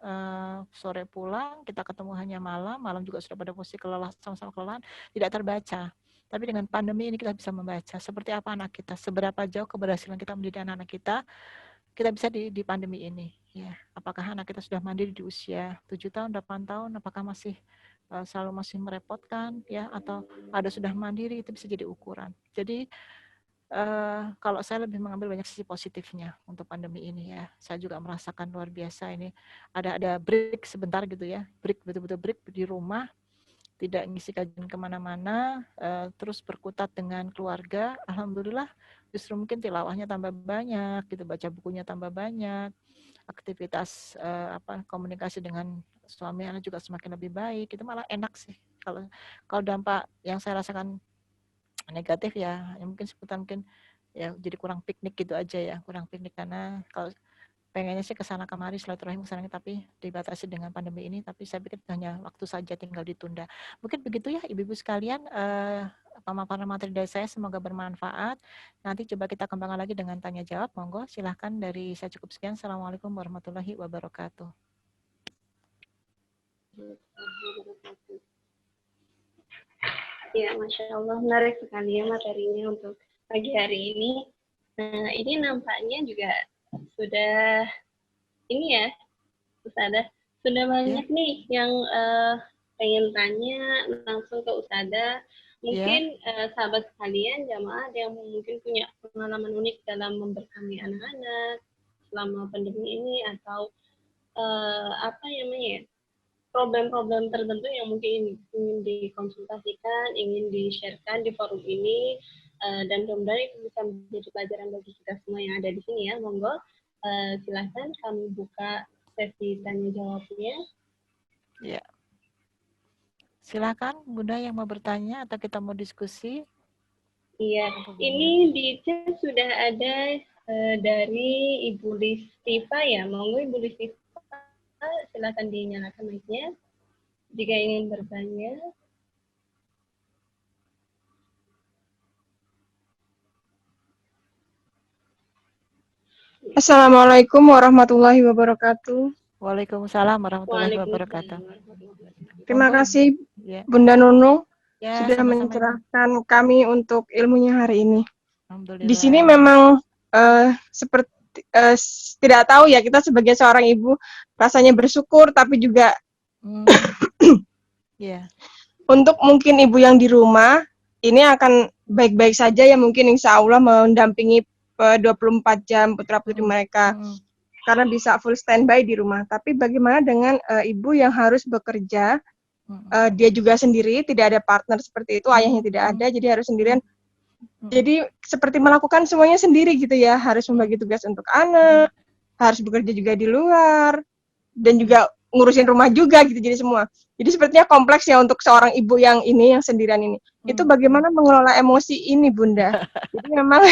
sore pulang, kita ketemu hanya malam juga sudah pada posisi sama-sama kelelahan, tidak terbaca. Tapi dengan pandemi ini kita bisa membaca seperti apa anak kita, seberapa jauh keberhasilan kita mendidik anak-anak kita bisa di pandemi ini. Ya, apakah anak kita sudah mandiri di usia 7 tahun, 8 tahun, apakah masih selalu merepotkan ya, atau ada sudah mandiri, itu bisa jadi ukuran. Jadi kalau saya lebih mengambil banyak sisi positifnya untuk pandemi ini ya. Saya juga merasakan luar biasa ini. Ada break sebentar gitu ya. Betul-betul break di rumah. Tidak ngisi kajian kemana-mana. Terus berkutat dengan keluarga. Alhamdulillah justru mungkin tilawahnya tambah banyak. Gitu, baca bukunya tambah banyak. Aktivitas komunikasi dengan suami anak juga semakin lebih baik. Itu malah enak sih. Kalau dampak yang saya rasakan negatif ya mungkin seputar ya jadi kurang piknik gitu aja ya, kurang piknik karena kalau pengennya sih kesana kemari silaturahim kesana, tapi dibatasi dengan pandemi ini. Tapi saya pikir hanya waktu saja, tinggal ditunda. Mungkin begitu ya ibu-ibu sekalian, pemaparan materi dari saya semoga bermanfaat. Nanti coba kita kembangkan lagi dengan tanya jawab. Monggo silahkan, dari saya cukup sekian. Assalamualaikum warahmatullahi wabarakatuh. Ya, Masya Allah, menarik sekali ya materinya untuk pagi hari ini. Nah, ini nampaknya juga sudah ini ya, Ustadzah, sudah banyak nih yang pengen tanya langsung ke Ustadzah. Mungkin sahabat sekalian, jamaah yang mungkin punya pengalaman unik dalam memberkami anak-anak selama pandemi ini, atau problem-problem tertentu yang mungkin ingin dikonsultasikan, ingin di-sharekan di forum ini, dan mudah-mudahan itu bisa menjadi pelajaran bagi kita semua yang ada di sini ya. Monggo, silahkan kami buka sesi tanya jawabnya. Ya, silakan Bunda yang mau bertanya atau kita mau diskusi. Iya, ini di chat sudah ada dari Ibu Listiva ya. Monggo Ibu Listiva, silakan dinyalakan mic-nya jika ingin bertanya. Assalamualaikum warahmatullahi wabarakatuh. Waalaikumsalam warahmatullahi wabarakatuh. Terima kasih Bunda Nunung sudah sama-sama mencerahkan kami untuk ilmunya hari ini. Alhamdulillah. Di sini memang seperti tidak tahu ya, kita sebagai seorang ibu rasanya bersyukur, tapi juga untuk mungkin ibu yang di rumah ini akan baik-baik saja ya, mungkin insya Allah mendampingi 24 jam putra-putri mereka karena bisa full standby di rumah. Tapi bagaimana dengan ibu yang harus bekerja, dia juga sendiri, tidak ada partner seperti itu, ayahnya tidak ada, jadi harus sendirian. Jadi seperti melakukan semuanya sendiri gitu ya, harus membagi tugas untuk anak, harus bekerja juga di luar, dan juga ngurusin rumah juga gitu, jadi semua. Jadi sepertinya kompleks ya untuk seorang ibu yang sendirian ini. Itu bagaimana mengelola emosi ini, Bunda? Jadi memang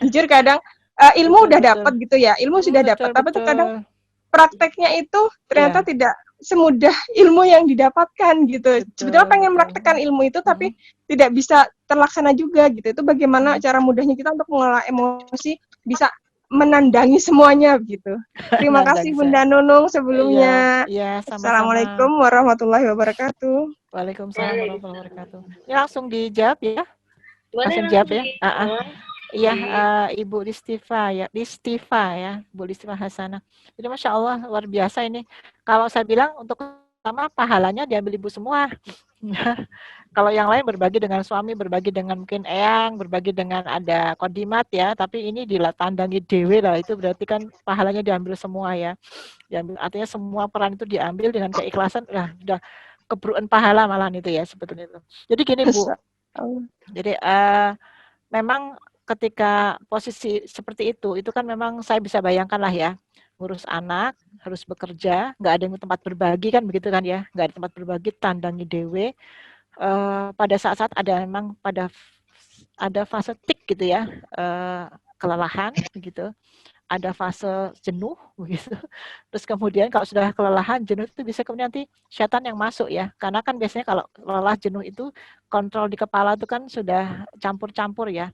jujur kadang ilmu udah dapat gitu ya, ilmu sudah dapat, tapi terkadang prakteknya itu ternyata tidak semudah ilmu yang didapatkan gitu. Sebetulnya pengen mempraktekkan ilmu itu tapi tidak bisa terlaksana juga gitu. Itu bagaimana cara mudahnya kita untuk mengelola emosi bisa menandangi semuanya gitu. Terima kasih Bunda Nunung sebelumnya. Iya, sama-sama. Assalamualaikum warahmatullahi wabarakatuh. Waalaikumsalam warahmatullahi wabarakatuh. Ini langsung dijawab ya. Langsung jawab ya. Iya, Ibu Listifa ya, Bu Listifa Hasanah. Jadi Masya Allah luar biasa ini. Kalau saya bilang untuk pertama pahalanya diambil ibu semua. Kalau yang lain berbagi dengan suami, berbagi dengan mungkin eyang, berbagi dengan ada kodimat ya, tapi ini ditandangi dewe lah, itu berarti kan pahalanya diambil semua ya. Diambil, artinya semua peran itu diambil dengan keikhlasan, udah kebruan pahala malah itu ya sebetulnya itu. Jadi gini Bu, jadi memang ketika posisi seperti itu kan memang saya bisa bayangkan lah ya, ngurus anak, harus bekerja, nggak ada yang tempat berbagi kan begitu kan ya, nggak ada tempat berbagi, tandangi dewe. Pada saat-saat memang ada fase tik gitu ya, kelelahan begitu, ada fase jenuh begitu. Terus kemudian kalau sudah kelelahan, jenuh itu bisa kemudian nanti setan yang masuk ya, karena kan biasanya kalau lelah jenuh itu kontrol di kepala itu kan sudah campur-campur ya.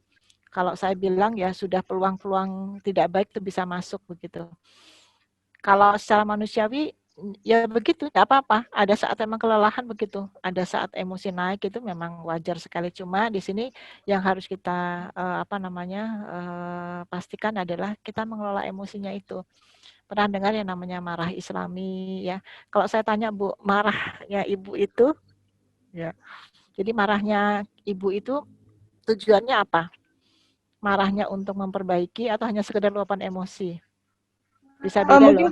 Kalau saya bilang ya sudah peluang-peluang tidak baik itu bisa masuk begitu. Kalau secara manusiawi ya begitu, nggak apa-apa. Ada saat memang kelelahan begitu, ada saat emosi naik itu memang wajar sekali. Cuma di sini yang harus kita pastikan adalah kita mengelola emosinya itu. Pernah dengar yang namanya marah Islami ya? Kalau saya tanya Bu, marahnya ibu itu, ya. Jadi marahnya ibu itu tujuannya apa? Marahnya untuk memperbaiki atau hanya sekedar luapan emosi? Bisa beda mungkin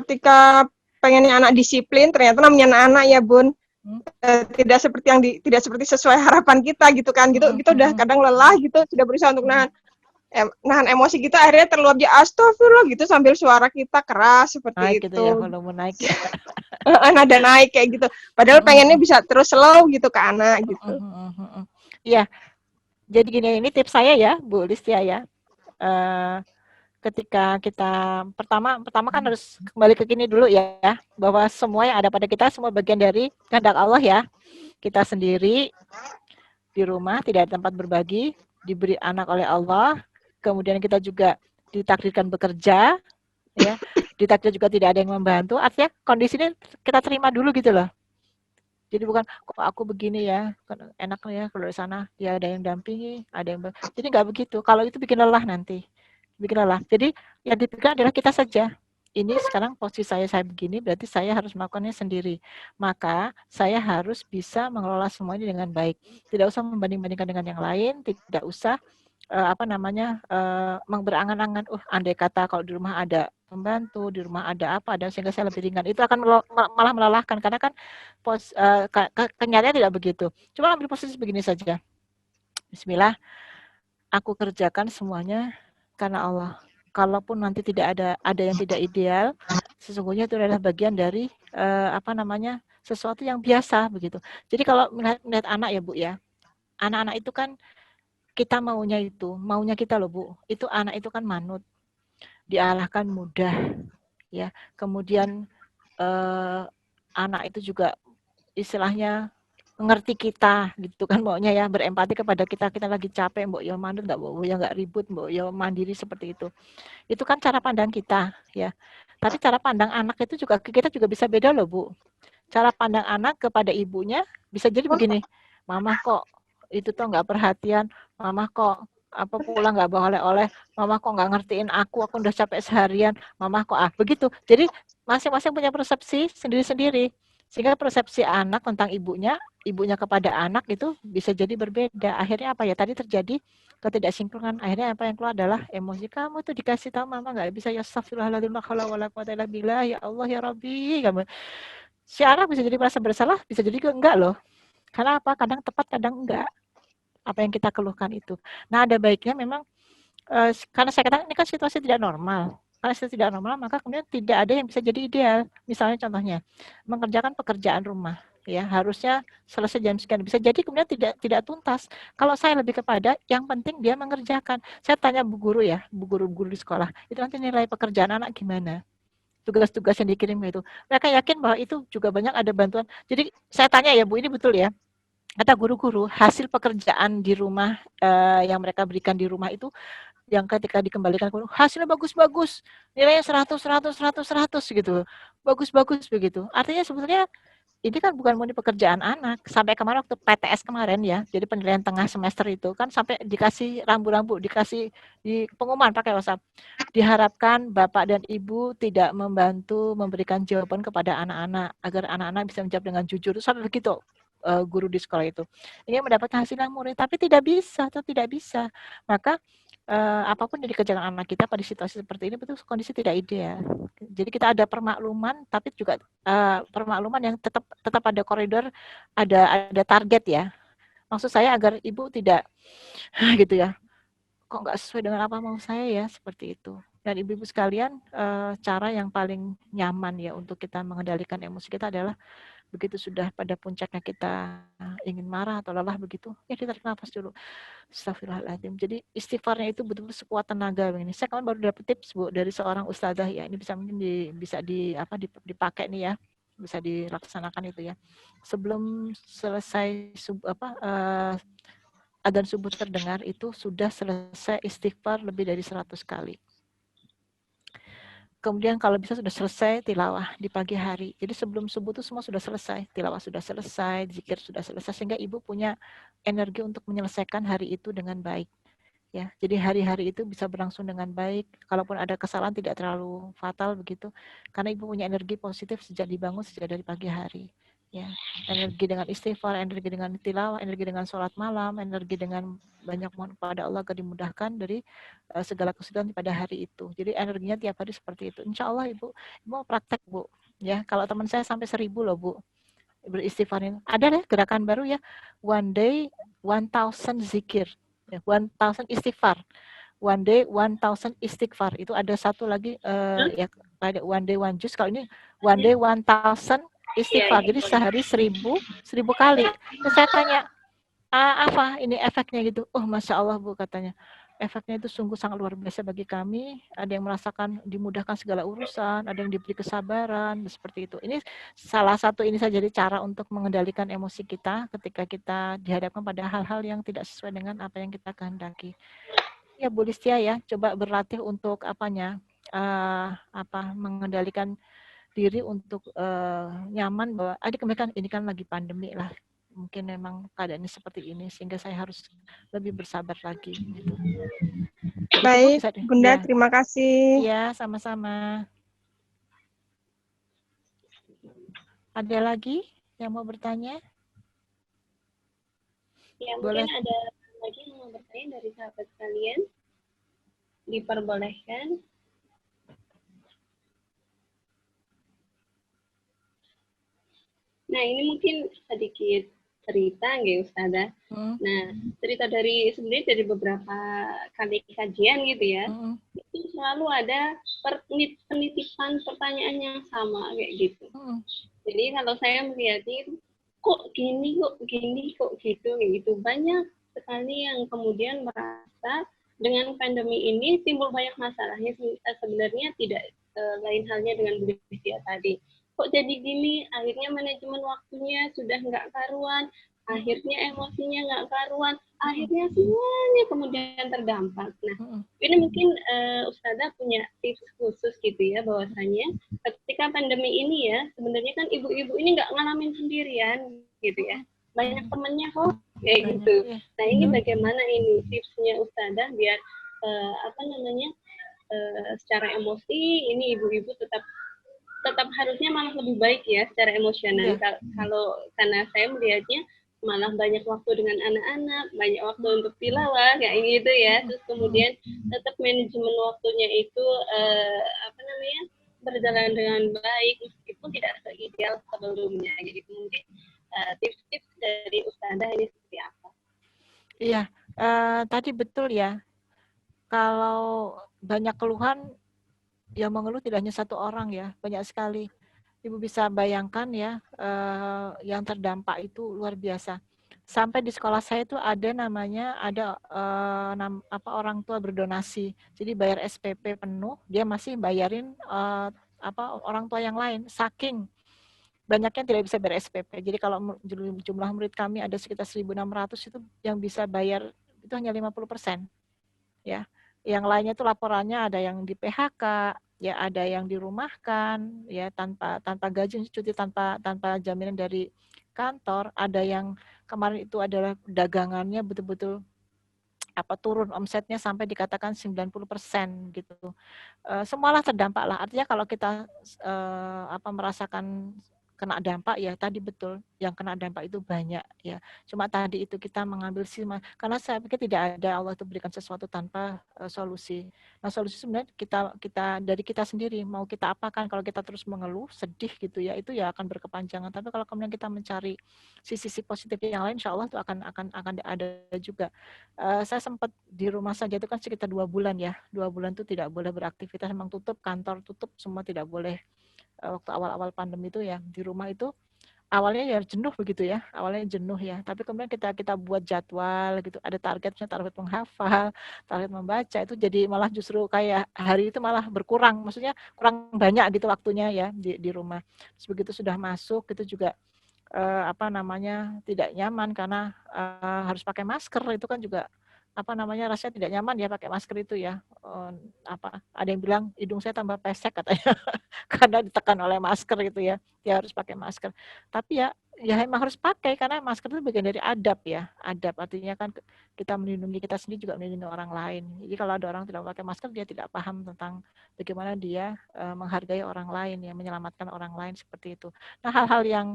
ketika pengennya anak disiplin, ternyata namanya anak ya Bun, tidak seperti sesuai harapan kita gitu kan, gitu udah kadang lelah gitu, sudah berusaha untuk nahan emosi kita, akhirnya terluap astagfirullah gitu sambil suara kita keras seperti naik itu. Gitu ya, volume naik. Nada naik kayak gitu. Padahal pengennya bisa terus slow gitu ke anak gitu. Iya. Jadi gini, ini tips saya ya, Bu Listia ya. Ketika kita pertama kan harus kembali ke gini dulu ya, bahwa semua yang ada pada kita semua bagian dari kehendak Allah ya. Kita sendiri di rumah tidak ada tempat berbagi, diberi anak oleh Allah, kemudian kita juga ditakdirkan bekerja, ya, ditakdir juga tidak ada yang membantu. Artinya kondisinya kita terima dulu gitu loh. Jadi bukan kok aku begini ya, enak ya kalau di sana dia ada yang dampingi, ada yang jadi nggak begitu. Kalau itu bikin lelah nanti. Bikin lelah. Jadi yang dipikirkan adalah kita saja. Ini sekarang posisi saya begini, berarti saya harus melakukannya sendiri. Maka saya harus bisa mengelola semua ini dengan baik. Tidak usah membanding-bandingkan dengan yang lain, tidak usah berangan-angan, andai kata kalau di rumah ada pembantu, di rumah ada apa, dan sehingga saya lebih ringan. Itu akan malah melelahkan, karena kan kenyataannya tidak begitu. Cuma ambil posisi begini saja. Bismillah, aku kerjakan semuanya karena Allah. Kalaupun nanti tidak ada yang tidak ideal, sesungguhnya itu adalah bagian dari sesuatu yang biasa begitu. Jadi kalau melihat anak ya Bu ya, anak-anak itu kan kita maunya kita loh Bu. Itu anak itu kan manut, diarahkan mudah, ya. Kemudian anak itu juga istilahnya mengerti kita gitu kan, maunya ya berempati kepada kita lagi capek, mbok ya manut, nggak mbok ya nggak ribut, mbok ya mandiri seperti itu. Itu kan cara pandang kita ya. Tapi cara pandang anak itu juga kita juga bisa beda loh Bu. Cara pandang anak kepada ibunya bisa jadi begini, mama kok itu tuh nggak perhatian, mama kok pulang nggak bawa oleh-oleh, mama kok nggak ngertiin aku udah capek seharian, mama kok begitu. Jadi masing-masing punya persepsi sendiri-sendiri. Sehingga persepsi anak tentang ibunya kepada anak itu bisa jadi berbeda. Akhirnya apa ya? Tadi terjadi ketidaksinkronan. Akhirnya apa yang keluar adalah emosi, kamu tuh dikasih tahu mama nggak bisa, ya astagfirullahaladzim, ya Allah ya Rabbi. Si anak bisa jadi merasa bersalah, bisa jadi enggak loh. Karena apa? Kadang tepat, kadang enggak. Apa yang kita keluhkan itu. Nah, ada baiknya memang karena saya katakan ini kan situasi tidak normal. Kalau sudah tidak normal, maka kemudian tidak ada yang bisa jadi ideal. Misalnya contohnya, mengerjakan pekerjaan rumah, ya harusnya selesai jam sekian. Bisa jadi kemudian tidak tuntas. Kalau saya lebih kepada yang penting dia mengerjakan. Saya tanya bu guru ya, bu guru-guru di sekolah, itu nanti nilai pekerjaan anak gimana? Tugas-tugas yang dikirim itu. Mereka yakin bahwa itu juga banyak ada bantuan. Jadi saya tanya ya Bu, ini betul ya? Kata guru-guru, hasil pekerjaan di rumah yang mereka berikan di rumah itu yang ketika dikembalikan hasilnya bagus-bagus, nilainya 100 gitu. Bagus-bagus begitu. Artinya sebetulnya ini kan bukan murni pekerjaan anak. Sampai kemarin waktu PTS kemarin ya, jadi penilaian tengah semester itu kan sampai dikasih rambu-rambu, dikasih di pengumuman pakai WhatsApp. Diharapkan Bapak dan Ibu tidak membantu memberikan jawaban kepada anak-anak agar anak-anak bisa menjawab dengan jujur. Sampai begitu guru di sekolah itu. Ini mendapatkan hasil yang murni, tapi tidak bisa atau tidak bisa. Maka apapun yang dikerjakan anak kita pada situasi seperti ini betul kondisi tidak ideal. Jadi kita ada permakluman, tapi juga permakluman yang tetap ada koridor, ada target ya. Maksud saya agar ibu tidak gitu ya, kok nggak sesuai dengan apa mau saya ya, seperti itu. Dan ibu-ibu sekalian, cara yang paling nyaman ya untuk kita mengendalikan emosi kita adalah begitu sudah pada puncaknya kita ingin marah atau lelah begitu, ya kita tarik nafas dulu. Astagfirullahaladzim. Jadi istighfarnya itu betul-betul sekuat tenaga ini. Saya kemarin baru dapat tips Bu dari seorang ustazah ya. Ini bisa mungkin bisa dipakai nih ya. Bisa dilaksanakan itu ya. Sebelum selesai adzan subuh terdengar itu sudah selesai istighfar lebih dari 100 kali. Kemudian kalau bisa sudah selesai tilawah di pagi hari. Jadi sebelum subuh itu semua sudah selesai. Tilawah sudah selesai, zikir sudah selesai. Sehingga ibu punya energi untuk menyelesaikan hari itu dengan baik. Ya, jadi hari-hari itu bisa berlangsung dengan baik. Kalaupun ada kesalahan tidak terlalu fatal begitu. Karena ibu punya energi positif sejak dibangun, sejak dari pagi hari. Ya, energi dengan istighfar, energi dengan tilawah, energi dengan sholat malam, energi dengan banyak mohon kepada Allah agar dimudahkan dari segala kesulitan pada hari itu. Jadi energinya tiap hari seperti itu. Insya Allah ibu mau praktek Bu. Ya, kalau teman saya sampai 1000 loh Bu beristighfarin. Ada deh gerakan baru ya, one day 1000 zikir, 1000 istighfar. One day 1000 istighfar. Itu ada satu lagi ya ada one day one juz. Kalau ini one day 1000 istighfar. Jadi sehari 1000 kali. Terus saya tanya, apa ini efeknya gitu? Oh, Masya Allah Bu katanya. Efeknya itu sungguh sangat luar biasa bagi kami. Ada yang merasakan dimudahkan segala urusan, ada yang diberi kesabaran, seperti itu. Ini salah satu ini saja jadi cara untuk mengendalikan emosi kita ketika kita dihadapkan pada hal-hal yang tidak sesuai dengan apa yang kita kehendaki. Ya Bu Listia ya, coba berlatih untuk mengendalikan diri untuk nyaman bahwa kemarin ini kan lagi pandemi lah. Mungkin memang keadaannya seperti ini sehingga saya harus lebih bersabar lagi gitu. Baik, Bunda, ya. Terima kasih. Iya, sama-sama. Ada lagi yang mau bertanya? Ya, boleh. Mungkin ada lagi yang mau bertanya dari sahabat kalian. Diperbolehkan. Nah, ini mungkin sedikit cerita nggih Ustazah. Nah, cerita sebenarnya dari beberapa kali kajian gitu ya. Itu selalu ada penitipan pertanyaan yang sama kayak gitu. Jadi kalau saya melihatnya kok gini, kok gitu kayak gitu. Banyak sekali yang kemudian merasa dengan pandemi ini timbul banyak masalahnya, sebenarnya tidak lain halnya dengan Bu Listia tadi. Kok jadi gini, akhirnya manajemen waktunya sudah nggak karuan, akhirnya emosinya nggak karuan, akhirnya semuanya kemudian terdampak. Nah, ini mungkin Ustazah punya tips khusus gitu ya, bahwasanya ketika pandemi ini ya, sebenarnya kan ibu-ibu ini nggak ngalamin sendirian gitu ya, banyak temennya kok kayak gitu. Nah, ini bagaimana ini tipsnya Ustazah biar secara emosi ini ibu-ibu tetap harusnya malah lebih baik ya secara emosional. Kalau karena saya melihatnya malah banyak waktu dengan anak-anak, banyak waktu untuk tilawah kayak gitu ya. Terus kemudian tetap manajemen waktunya itu berjalan dengan baik meskipun tidak seideal sebelumnya. Jadi mungkin tips-tips dari Ustazah ini seperti apa? Iya, tadi betul ya. Kalau banyak keluhan yang mengeluh tidak hanya satu orang ya, banyak sekali. Ibu bisa bayangkan ya, yang terdampak itu luar biasa. Sampai di sekolah saya itu ada namanya, ada orang tua berdonasi. Jadi bayar SPP penuh, dia masih bayarin orang tua yang lain. Saking banyaknya tidak bisa bayar SPP. Jadi kalau jumlah murid kami ada sekitar 1.600, itu yang bisa bayar itu hanya 50%. Ya. Yang lainnya itu laporannya ada yang di PHK, ya ada yang dirumahkan, ya tanpa gaji, cuti tanpa jaminan dari kantor, ada yang kemarin itu adalah dagangannya betul-betul turun omsetnya sampai dikatakan 90% gitu. Semualah terdampak lah. Artinya kalau kita merasakan kena dampak, ya tadi betul, yang kena dampak itu banyak ya. Cuma tadi itu kita mengambil karena saya pikir tidak ada Allah itu berikan sesuatu tanpa solusi. Nah, solusi sebenarnya kita dari kita sendiri, mau kita apakan. Kalau kita terus mengeluh, sedih gitu ya, itu ya akan berkepanjangan. Tapi kalau kemudian kita mencari sisi positif yang lain, insya Allah itu akan ada juga. Saya sempat di rumah saja itu kan sekitar 2 bulan ya. 2 bulan itu tidak boleh beraktivitas, memang tutup, kantor tutup, semua tidak boleh. Waktu awal-awal pandemi itu ya, di rumah itu awalnya ya jenuh begitu ya, awalnya jenuh ya. Tapi kemudian kita buat jadwal gitu, ada targetnya, target menghafal, target membaca, itu jadi malah justru kayak hari itu malah berkurang, maksudnya kurang banyak gitu waktunya ya di rumah. Terus begitu sudah masuk itu juga tidak nyaman karena harus pakai masker, itu kan juga rasanya tidak nyaman ya pakai masker itu ya. Ada yang bilang hidung saya tambah pesek katanya karena ditekan oleh masker itu ya, dia harus pakai masker. Tapi ya emang harus pakai karena masker itu bagian dari adab ya. Adab artinya kan kita melindungi kita sendiri, juga melindungi orang lain. Jadi kalau ada orang tidak pakai masker, dia tidak paham tentang bagaimana dia menghargai orang lain ya, menyelamatkan orang lain seperti itu. Nah, hal-hal yang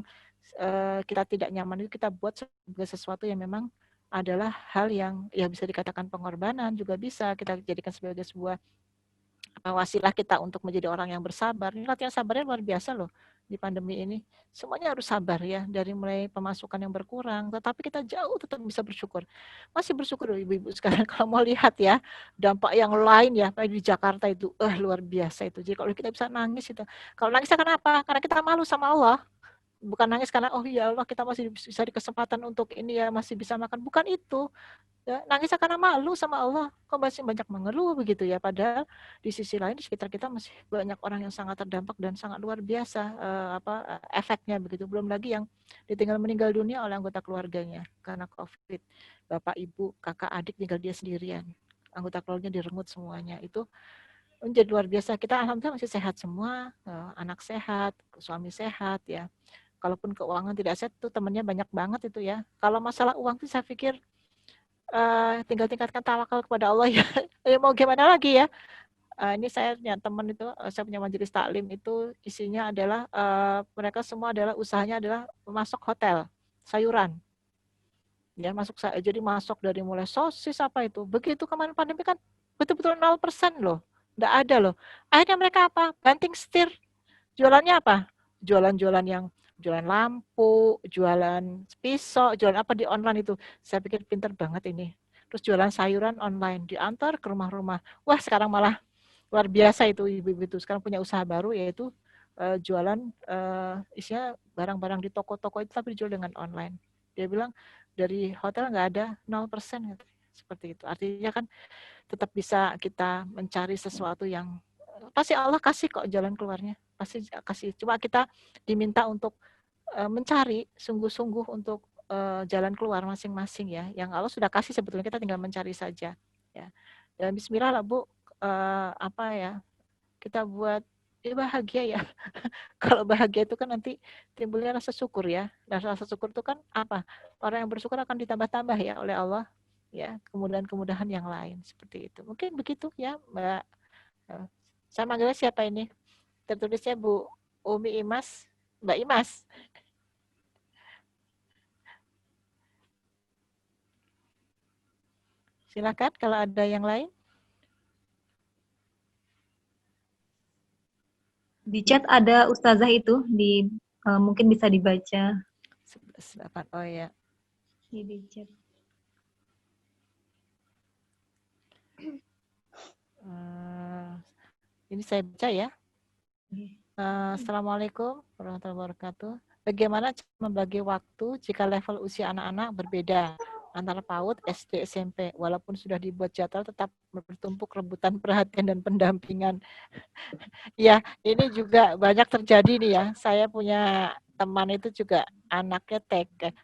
kita tidak nyaman itu kita buat sebagai sesuatu yang memang adalah hal yang ya bisa dikatakan pengorbanan, juga bisa kita jadikan sebagai sebuah wasilah kita untuk menjadi orang yang bersabar. Ini latihan sabarnya luar biasa loh di pandemi ini. Semuanya harus sabar ya, dari mulai pemasukan yang berkurang, tetapi kita jauh tetap bisa bersyukur. Masih bersyukur loh ibu-ibu sekarang kalau mau lihat ya dampak yang lain ya, kayak di Jakarta itu luar biasa itu. Jadi kalau kita bisa nangis itu. Kalau nangis karena apa? Karena kita malu sama Allah. Bukan nangis karena oh ya Allah kita masih bisa di kesempatan untuk ini ya, masih bisa makan. Bukan itu. Ya, nangis karena malu sama Allah. Kok masih banyak mengeluh begitu ya, padahal di sisi lain di sekitar kita masih banyak orang yang sangat terdampak dan sangat luar biasa efeknya begitu. Belum lagi yang ditinggal meninggal dunia oleh anggota keluarganya karena COVID. Bapak, ibu, kakak, adik tinggal dia sendirian. Anggota keluarganya direngut semuanya. Itu menjadi luar biasa. Kita alhamdulillah masih sehat semua, anak sehat, suami sehat ya. Kalaupun keuangan tidak sehat, tuh temannya banyak banget itu ya. Kalau masalah uang tuh saya pikir tinggal tingkatkan tawakal kepada Allah ya. Mau gimana lagi ya. Ini saya punya teman itu, saya punya majelis taklim itu isinya adalah mereka semua adalah usahanya adalah masuk hotel, sayuran. Ya, jadi masuk dari mulai sosis apa itu. Begitu kemarin pandemi kan betul-betul 0% loh. Enggak ada loh. Akhirnya mereka apa? Banting setir. Jualannya apa? Jualan-jualan yang jualan lampu, jualan pisau, jualan apa di online itu. Saya pikir pinter banget ini. Terus jualan sayuran online, diantar ke rumah-rumah. Wah, sekarang malah luar biasa itu ibu-ibu itu. Sekarang punya usaha baru yaitu jualan isinya barang-barang di toko-toko itu tapi dijual dengan online. Dia bilang dari hotel nggak ada 0% gitu. Seperti itu. Artinya kan tetap bisa kita mencari sesuatu yang pasti Allah kasih kok jalan keluarnya, pasti kasih. Cuma kita diminta untuk mencari sungguh-sungguh untuk jalan keluar masing-masing ya. Yang Allah sudah kasih, sebetulnya kita tinggal mencari saja ya. Dan bismillah lah Bu, kita buat bahagia ya. Kalau bahagia itu kan nanti timbulnya rasa syukur ya. Dan rasa syukur itu kan apa? Orang yang bersyukur akan ditambah-tambah ya oleh Allah ya, kemudahan-kemudahan yang lain seperti itu. Mungkin begitu ya Mbak. Saya manggilnya siapa ini? Tertulisnya Bu Umi Imas, Mbak Imas. Silakan kalau ada yang lain. Di chat ada ustazah itu, mungkin bisa dibaca. 11.8. Oh ya. Di chat. Ini saya baca ya. Assalamualaikum warahmatullahi wabarakatuh. Bagaimana cara membagi waktu jika level usia anak-anak berbeda antara PAUD, SD, SMP, walaupun sudah dibuat jadwal tetap bertumpuk rebutan perhatian dan pendampingan. Ya, ini juga banyak terjadi nih ya. Saya punya teman itu juga anaknya TK,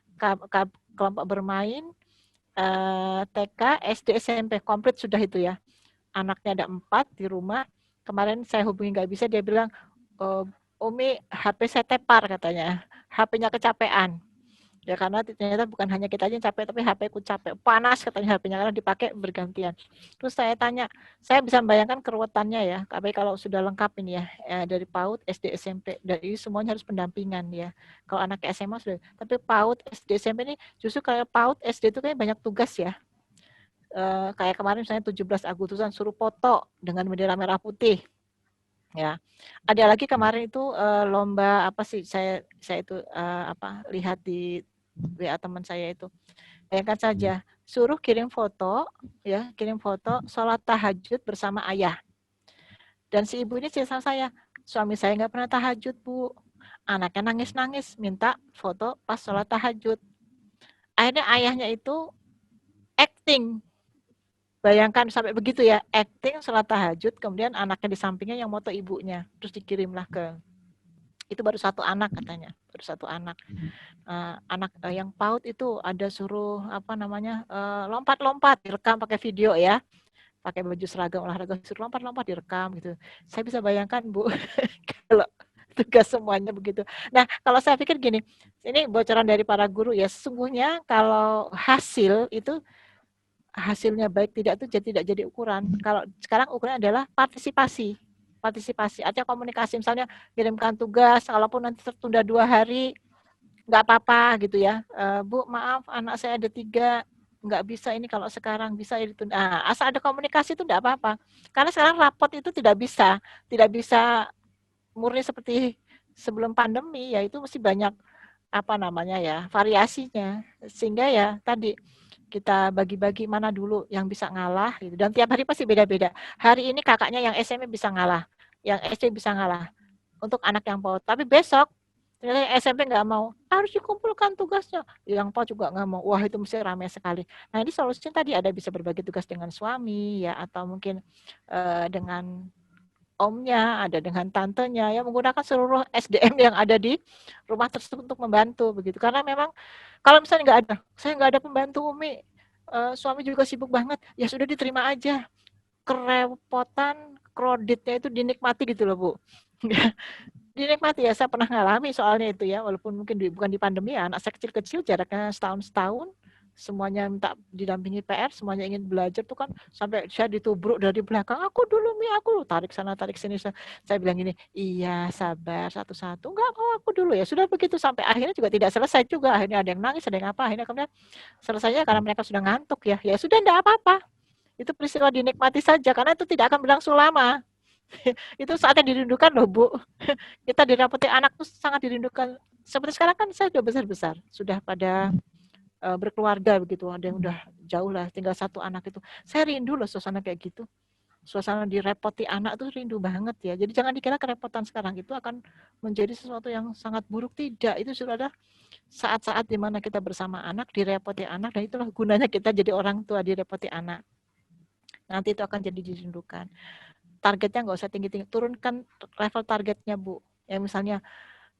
kelompok bermain, TK, SD, SMP, komplit sudah itu ya. Anaknya ada 4 di rumah. Kemarin saya hubungi nggak bisa, dia bilang, Umi, HP saya tepar katanya. HP-nya kecapean. Ya karena ternyata bukan hanya kita aja yang capek, tapi HP ku capek. Panas katanya HP-nya karena dipakai bergantian. Terus saya tanya, saya bisa membayangkan keruwetannya ya. Tapi kalau sudah lengkap ini ya, dari PAUD, SD, SMP, dan ini semuanya harus pendampingan ya. Kalau anak SMA sudah, tapi PAUD, SD, SMP ini justru kayak PAUD, SD itu kayak banyak tugas ya. Kayak kemarin misalnya 17 Agustusan suruh foto dengan bendera merah putih. Ya, ada lagi kemarin itu lomba apa sih? Saya itu lihat di WA teman saya itu. Bayangkan saja, suruh kirim foto, ya, kirim foto sholat tahajud bersama ayah. Dan si ibu ini cerita sama saya, suami saya nggak pernah tahajud, Bu. Anaknya nangis-nangis minta foto pas sholat tahajud. Akhirnya ayahnya itu acting. Bayangkan sampai begitu ya, acting sholat tahajud, kemudian anaknya di sampingnya yang moto ibunya, terus dikirimlah ke, itu baru 1 anak katanya, baru 1 anak. Anak yang PAUD itu ada suruh lompat-lompat, direkam pakai video ya, pakai baju seragam olahraga, suruh lompat-lompat direkam gitu. Saya bisa bayangkan Bu, kalau tugas semuanya begitu. Nah, kalau saya pikir gini, ini bocoran dari para guru ya, sesungguhnya kalau hasilnya baik tidak itu tidak jadi ukuran. Kalau sekarang ukuran adalah partisipasi, artinya komunikasi. Misalnya kirimkan tugas, walaupun nanti tertunda 2 hari, nggak apa-apa gitu ya. Bu, maaf anak saya ada 3, nggak bisa ini kalau sekarang, bisa ya ditunda. Asal ada komunikasi itu nggak apa-apa. Karena sekarang rapot itu tidak bisa murni seperti sebelum pandemi, ya itu mesti banyak variasinya. Sehingga ya tadi kita bagi-bagi mana dulu yang bisa ngalah gitu. Dan tiap hari pasti beda-beda. Hari ini kakaknya yang SMP bisa ngalah, yang SD bisa ngalah untuk anak yang PAUD. Tapi besok ternyata yang SMP nggak mau, harus dikumpulkan tugasnya. Yang PAUD juga nggak mau. Wah, itu mesti ramai sekali. Nah, ini solusinya tadi ada bisa berbagi tugas dengan suami ya, atau mungkin dengan omnya, ada dengan tantenya, ya menggunakan seluruh SDM yang ada di rumah tersebut untuk membantu begitu. Karena memang kalau misalnya saya nggak ada pembantu Umi, suami juga sibuk banget, ya sudah diterima aja. Kerepotan, kreditnya itu dinikmati gitu loh Bu. Dinikmati ya, saya pernah ngalami soalnya itu ya, walaupun mungkin bukan di pandemi ya, anak saya kecil-kecil jaraknya setahun, semuanya minta didampingi PR, semuanya ingin belajar tuh kan, sampai saya ditubruk dari belakang, aku dulu Mi, aku tarik sana tarik sini. Saya bilang gini, iya sabar satu-satu, enggak mau aku dulu, ya sudah begitu sampai akhirnya juga tidak selesai juga, akhirnya ada yang nangis, ada yang apa, akhirnya kemudian selesainya karena mereka sudah ngantuk ya sudah enggak apa-apa, itu peristiwa dinikmati saja karena itu tidak akan berlangsung lama. Itu saat yang dirindukan loh Bu. Kita dirapoti anak tuh sangat dirindukan. Seperti sekarang kan saya sudah besar-besar, sudah pada berkeluarga begitu, ada yang udah jauh lah, tinggal 1 anak itu. Saya rindu loh suasana kayak gitu. Suasana direpoti anak tuh rindu banget ya. Jadi jangan dikira kerepotan sekarang itu akan menjadi sesuatu yang sangat buruk, tidak. Itu sudah ada saat-saat di mana kita bersama anak, direpoti anak, dan itulah gunanya kita jadi orang tua, direpoti anak. Nanti itu akan jadi dirindukan. Targetnya nggak usah tinggi-tinggi, turunkan level targetnya Bu. Ya misalnya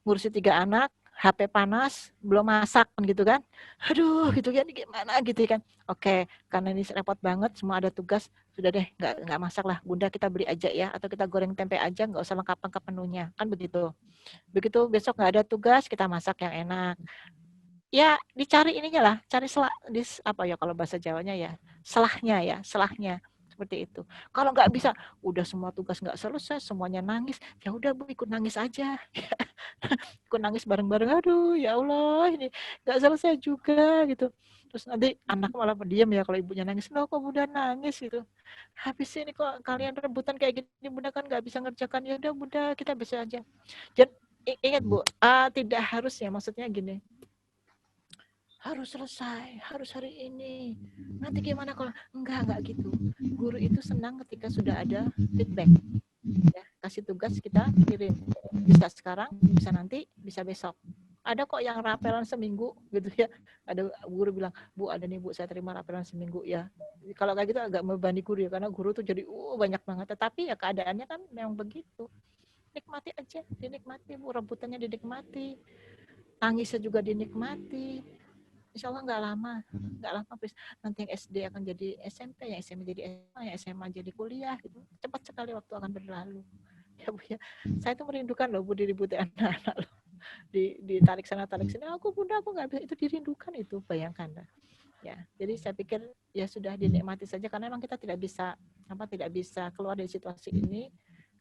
ngurusi 3 anak, HP panas, belum masak gitu kan. Aduh, gitu kan gimana gitu kan. Oke, karena ini repot banget, semua ada tugas, sudah deh nggak masak lah. Bunda kita beli aja ya, atau kita goreng tempe aja, nggak usah lengkap-lengkap menunya. Kan begitu. Begitu besok nggak ada tugas, kita masak yang enak. Ya, dicari ininya lah, cari kalau bahasa Jawanya ya, selahnya. Seperti itu. Kalau nggak bisa, udah semua tugas nggak selesai, semuanya nangis, ya udah Bu ikut nangis aja. Ikut nangis bareng-bareng, aduh ya Allah ini nggak selesai juga gitu. Terus nanti anak malah pendiam ya kalau ibunya nangis, loh kok Bunda nangis gitu. Habis ini kok kalian rebutan kayak gini, Bunda kan nggak bisa ngerjakan, ya udah Bunda kita bisa aja. Dan ingat Bu, tidak harus ya, maksudnya gini, harus selesai, harus hari ini. Nanti gimana kalau enggak gitu. Guru itu senang ketika sudah ada feedback. Ya. kasih tugas kita kirim, bisa sekarang, bisa nanti, bisa besok. Ada kok yang rapelan seminggu gitu ya. Ada guru bilang, Bu ada nih Bu saya terima rapelan seminggu ya. Kalau kayak gitu agak membebani guru ya, karena guru tuh jadi banyak banget. Tetapi ya keadaannya kan memang begitu. Nikmati aja, dinikmati Bu, rebutannya dinikmati, tangisnya juga dinikmati. Insya Allah nggak lama nanti yang SD akan jadi SMP, yang SMP jadi SMA, yang SMA jadi kuliah gitu. Cepat sekali waktu akan berlalu. Ya Bu ya, saya tuh merindukan loh Bu diributi anak-anak loh. Ditarik sana tarik sini, aku bunda aku nggak bisa, itu dirindukan itu, bayangkan lah. Ya, jadi saya pikir ya sudah dinikmati saja karena memang kita tidak bisa keluar dari situasi ini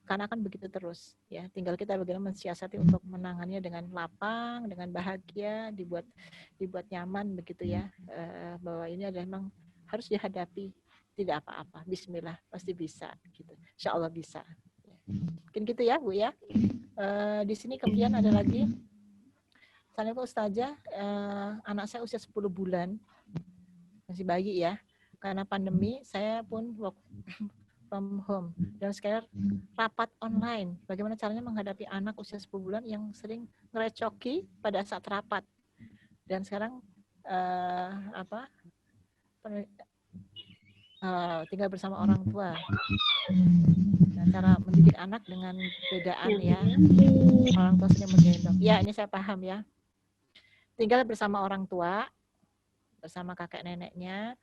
karena akan begitu terus ya. Tinggal kita bagaimana mensiasati untuk menangannya dengan lapang, dengan bahagia, dibuat nyaman begitu ya. Bahwa ini adalah memang harus dihadapi, tidak apa-apa. Bismillah, pasti bisa gitu. Insya Allah bisa. Mungkin gitu ya Bu ya. Di sini kemudian ada lagi. Misalnya Pak Ustazah, anak saya usia 10 bulan, masih bayi ya. Karena pandemi, saya pun work from home. Dan sekarang rapat online. Bagaimana caranya menghadapi anak usia 10 bulan yang sering ngerecoki pada saat rapat. Dan sekarang tinggal bersama orang tua. Nah, cara mendidik anak dengan bedaan ya. Orang tua sering menggendong. Ya, ini saya paham ya. Tinggal bersama orang tua, bersama kakek neneknya,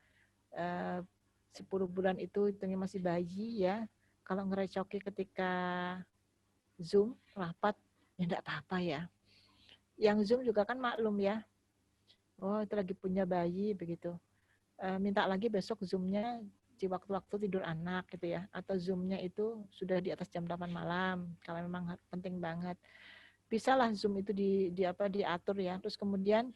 10 bulan itu hitungnya masih bayi ya. Kalau ngerecoki ketika Zoom, rapat, ya enggak apa-apa ya. Yang Zoom juga kan maklum ya. Oh, itu lagi punya bayi, begitu. Minta lagi besok Zoom-nya di waktu-waktu tidur anak gitu ya. Atau Zoom-nya itu sudah di atas jam 8 malam, kalau memang penting banget. Bisalah Zoom itu diatur ya. Terus kemudian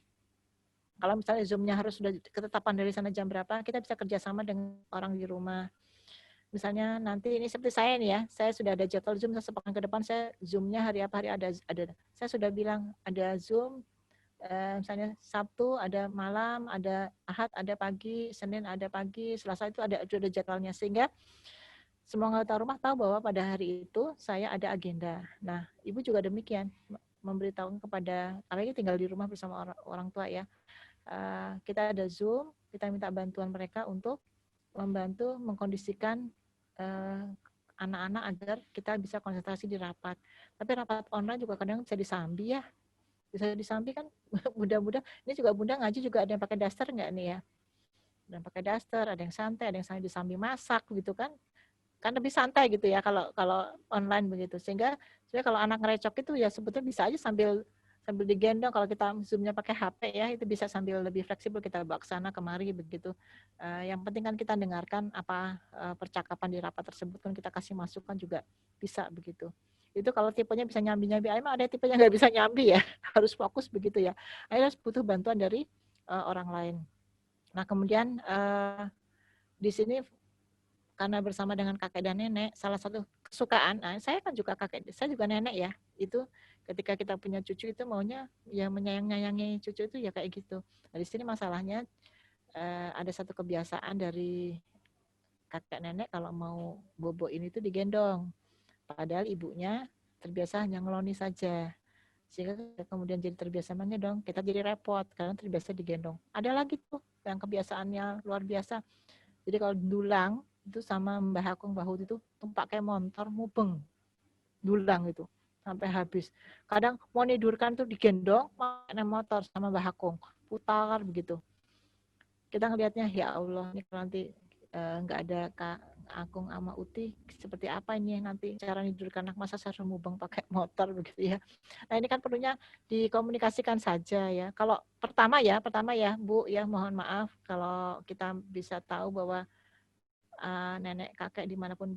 kalau misalnya Zoom-nya harus sudah ketetapan dari sana jam berapa, kita bisa kerjasama dengan orang di rumah. Misalnya nanti ini seperti saya nih ya, saya sudah ada jadwal Zoom sepekan ke depan, saya Zoom-nya hari apa hari ada. Saya sudah bilang ada Zoom, misalnya Sabtu ada malam, ada Ahad ada pagi, Senin ada pagi, Selasa itu ada jadwalnya, sehingga semua anggota rumah tahu bahwa pada hari itu saya ada agenda. Nah, Ibu juga demikian, memberitahu kepada, apalagi tinggal di rumah bersama orang tua ya. Kita ada Zoom, kita minta bantuan mereka untuk membantu mengkondisikan anak-anak agar kita bisa konsentrasi di rapat. Tapi rapat online juga kadang bisa disambi ya. Bisa disambi kan, mudah-mudah. Ini juga bunda ngaji juga ada yang pakai daster nggak nih ya? Ada yang pakai daster, ada yang santai, ada yang sambil disambi masak gitu kan. Kan lebih santai gitu ya kalau online begitu. Sehingga sebenarnya kalau anak ngerecok itu ya sebetulnya bisa aja sambil digendong. Kalau kita Zoom-nya pakai HP ya, itu bisa sambil lebih fleksibel kita bawa ke sana kemari begitu. Yang penting kan kita dengarkan apa percakapan di rapat tersebut, kan kita kasih masukan juga bisa begitu. Itu kalau tipenya bisa nyambi-nyambi, emang ada tipenya nggak bisa nyambi ya, harus fokus begitu ya. Akhirnya butuh bantuan dari orang lain. Nah kemudian di sini karena bersama dengan kakek dan nenek, salah satu kesukaan, saya kan juga kakek, saya juga nenek ya, itu ketika kita punya cucu itu maunya ya menyayang-nyayangi cucu itu ya kayak gitu. Nah, di sini masalahnya ada satu kebiasaan dari kakek nenek kalau mau bobo ini tuh digendong, padahal ibunya terbiasa hanya ngeloni saja, sehingga kemudian jadi terbiasa menggendong, kita jadi repot karena terbiasa digendong. Ada lagi tuh yang kebiasaannya luar biasa, jadi kalau dulang itu sama Mbah Hakung Bahut itu tumpak kayak motor mubeng dulang itu sampai habis. Kadang mau nidurkan tuh digendong pakai motor sama Mbah Hakung putar begitu. Kita ngelihatnya ya Allah, ini nanti nggak ada Kak Agung sama Uti, seperti apa ini nanti cara nidurkan anak, masa saya mubeng pakai motor begitu ya. Nah ini kan perlunya dikomunikasikan saja ya. Kalau pertama ya Bu ya, mohon maaf kalau kita bisa tahu bahwa nenek kakek dimanapun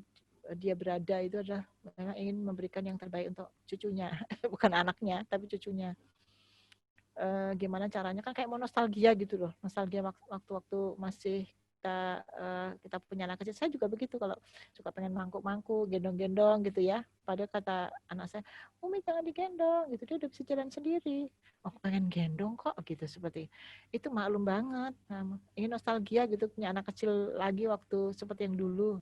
dia berada itu adalah memang ingin memberikan yang terbaik untuk cucunya, bukan anaknya tapi cucunya. Gimana caranya, kan kayak mau nostalgia gitu loh, nostalgia waktu-waktu masih kita punya anak kecil. Saya juga begitu, kalau suka pengen mangkuk-mangkuk, gendong-gendong gitu ya. Padahal kata anak saya, Umi jangan digendong gitu, dia udah bisa jalan sendiri. Oh pengen gendong kok gitu, seperti itu. Maklum banget, ingin nostalgia gitu, punya anak kecil lagi waktu seperti yang dulu.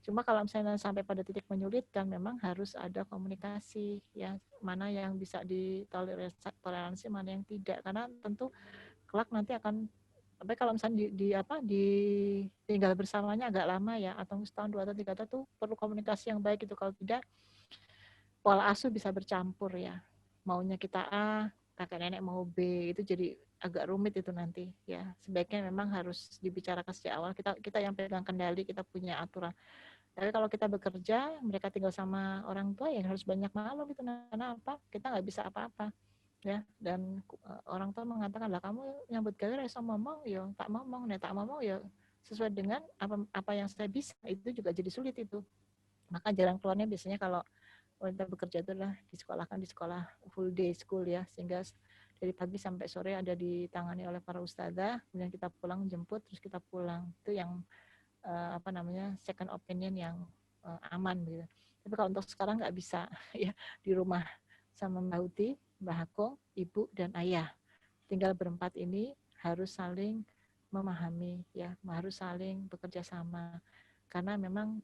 Cuma kalau misalnya sampai pada titik menyulitkan, memang harus ada komunikasi ya, mana yang bisa ditoleransi, mana yang tidak, karena tentu kelak nanti akan kalau misalnya di tinggal bersamanya agak lama ya, atau setahun 2 atau 3 tahun tuh perlu komunikasi yang baik itu, kalau tidak pola asuh bisa bercampur ya, maunya kita A, kakek nenek mau B, itu jadi agak rumit itu nanti ya. Sebaiknya memang harus dibicarakan sejak awal, kita yang pegang kendali, kita punya aturan. Tapi kalau kita bekerja, mereka tinggal sama orang tua, ya harus banyak maklum itu, karena apa? Kita nggak bisa apa-apa ya. Dan orang tua mengatakan, lah kamu nyambut gawe iso ngomong, ya tak ngomong, tak ngomong ya sesuai dengan apa yang saya bisa. Itu juga jadi sulit itu. Maka jalan keluarnya biasanya kalau wanita bekerja itu adalah disekolahkan di sekolah full day school ya, sehingga dari pagi sampai sore ada ditangani oleh para ustadzah, kemudian kita pulang jemput, terus kita pulang. Itu yang second opinion yang aman gitu. Tapi kalau untuk sekarang nggak bisa ya, di rumah sama Mbak Uti, Mbak Hakong, Ibu dan Ayah. Tinggal berempat ini harus saling memahami ya, harus saling bekerja sama. Karena memang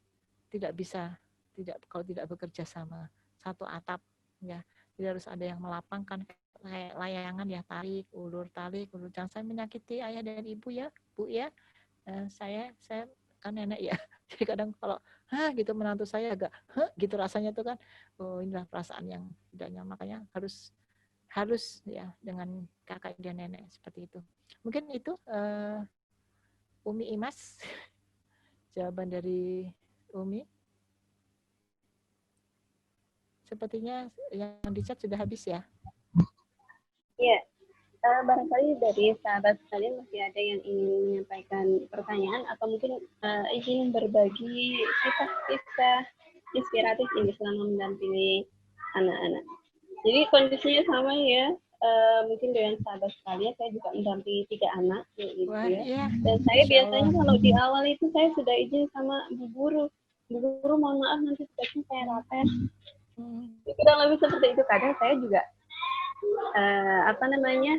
kalau tidak bekerja sama satu atap ya, tidak harus ada yang melapangkan kayak layangan ya, tarik ulur, jangan sampai menyakiti ayah dan ibu ya, Bu ya. Saya kan nenek ya, jadi kadang kalau gitu menantu saya agak gitu rasanya tuh kan, inilah perasaan yang tidak nyaman. Makanya harus ya dengan kakak dan nenek seperti itu. Mungkin itu Umi Imas jawaban dari Umi. Sepertinya yang di chat sudah habis ya. Iya. Barangkali dari sahabat sekalian masih ada yang ingin menyampaikan pertanyaan atau mungkin ingin berbagi kisah-kisah inspiratif ini selama mendampingi anak-anak. Jadi kondisinya sama ya, mungkin dengan sahabat sekalian saya juga mendampingi 3 anak gitu. Wah, ya. Iya. Dan saya biasanya kalau di awal itu saya sudah izin sama Bu Guru, mohon maaf nanti tugasnya saya rapat. Kurang lebih seperti itu. Kadang saya juga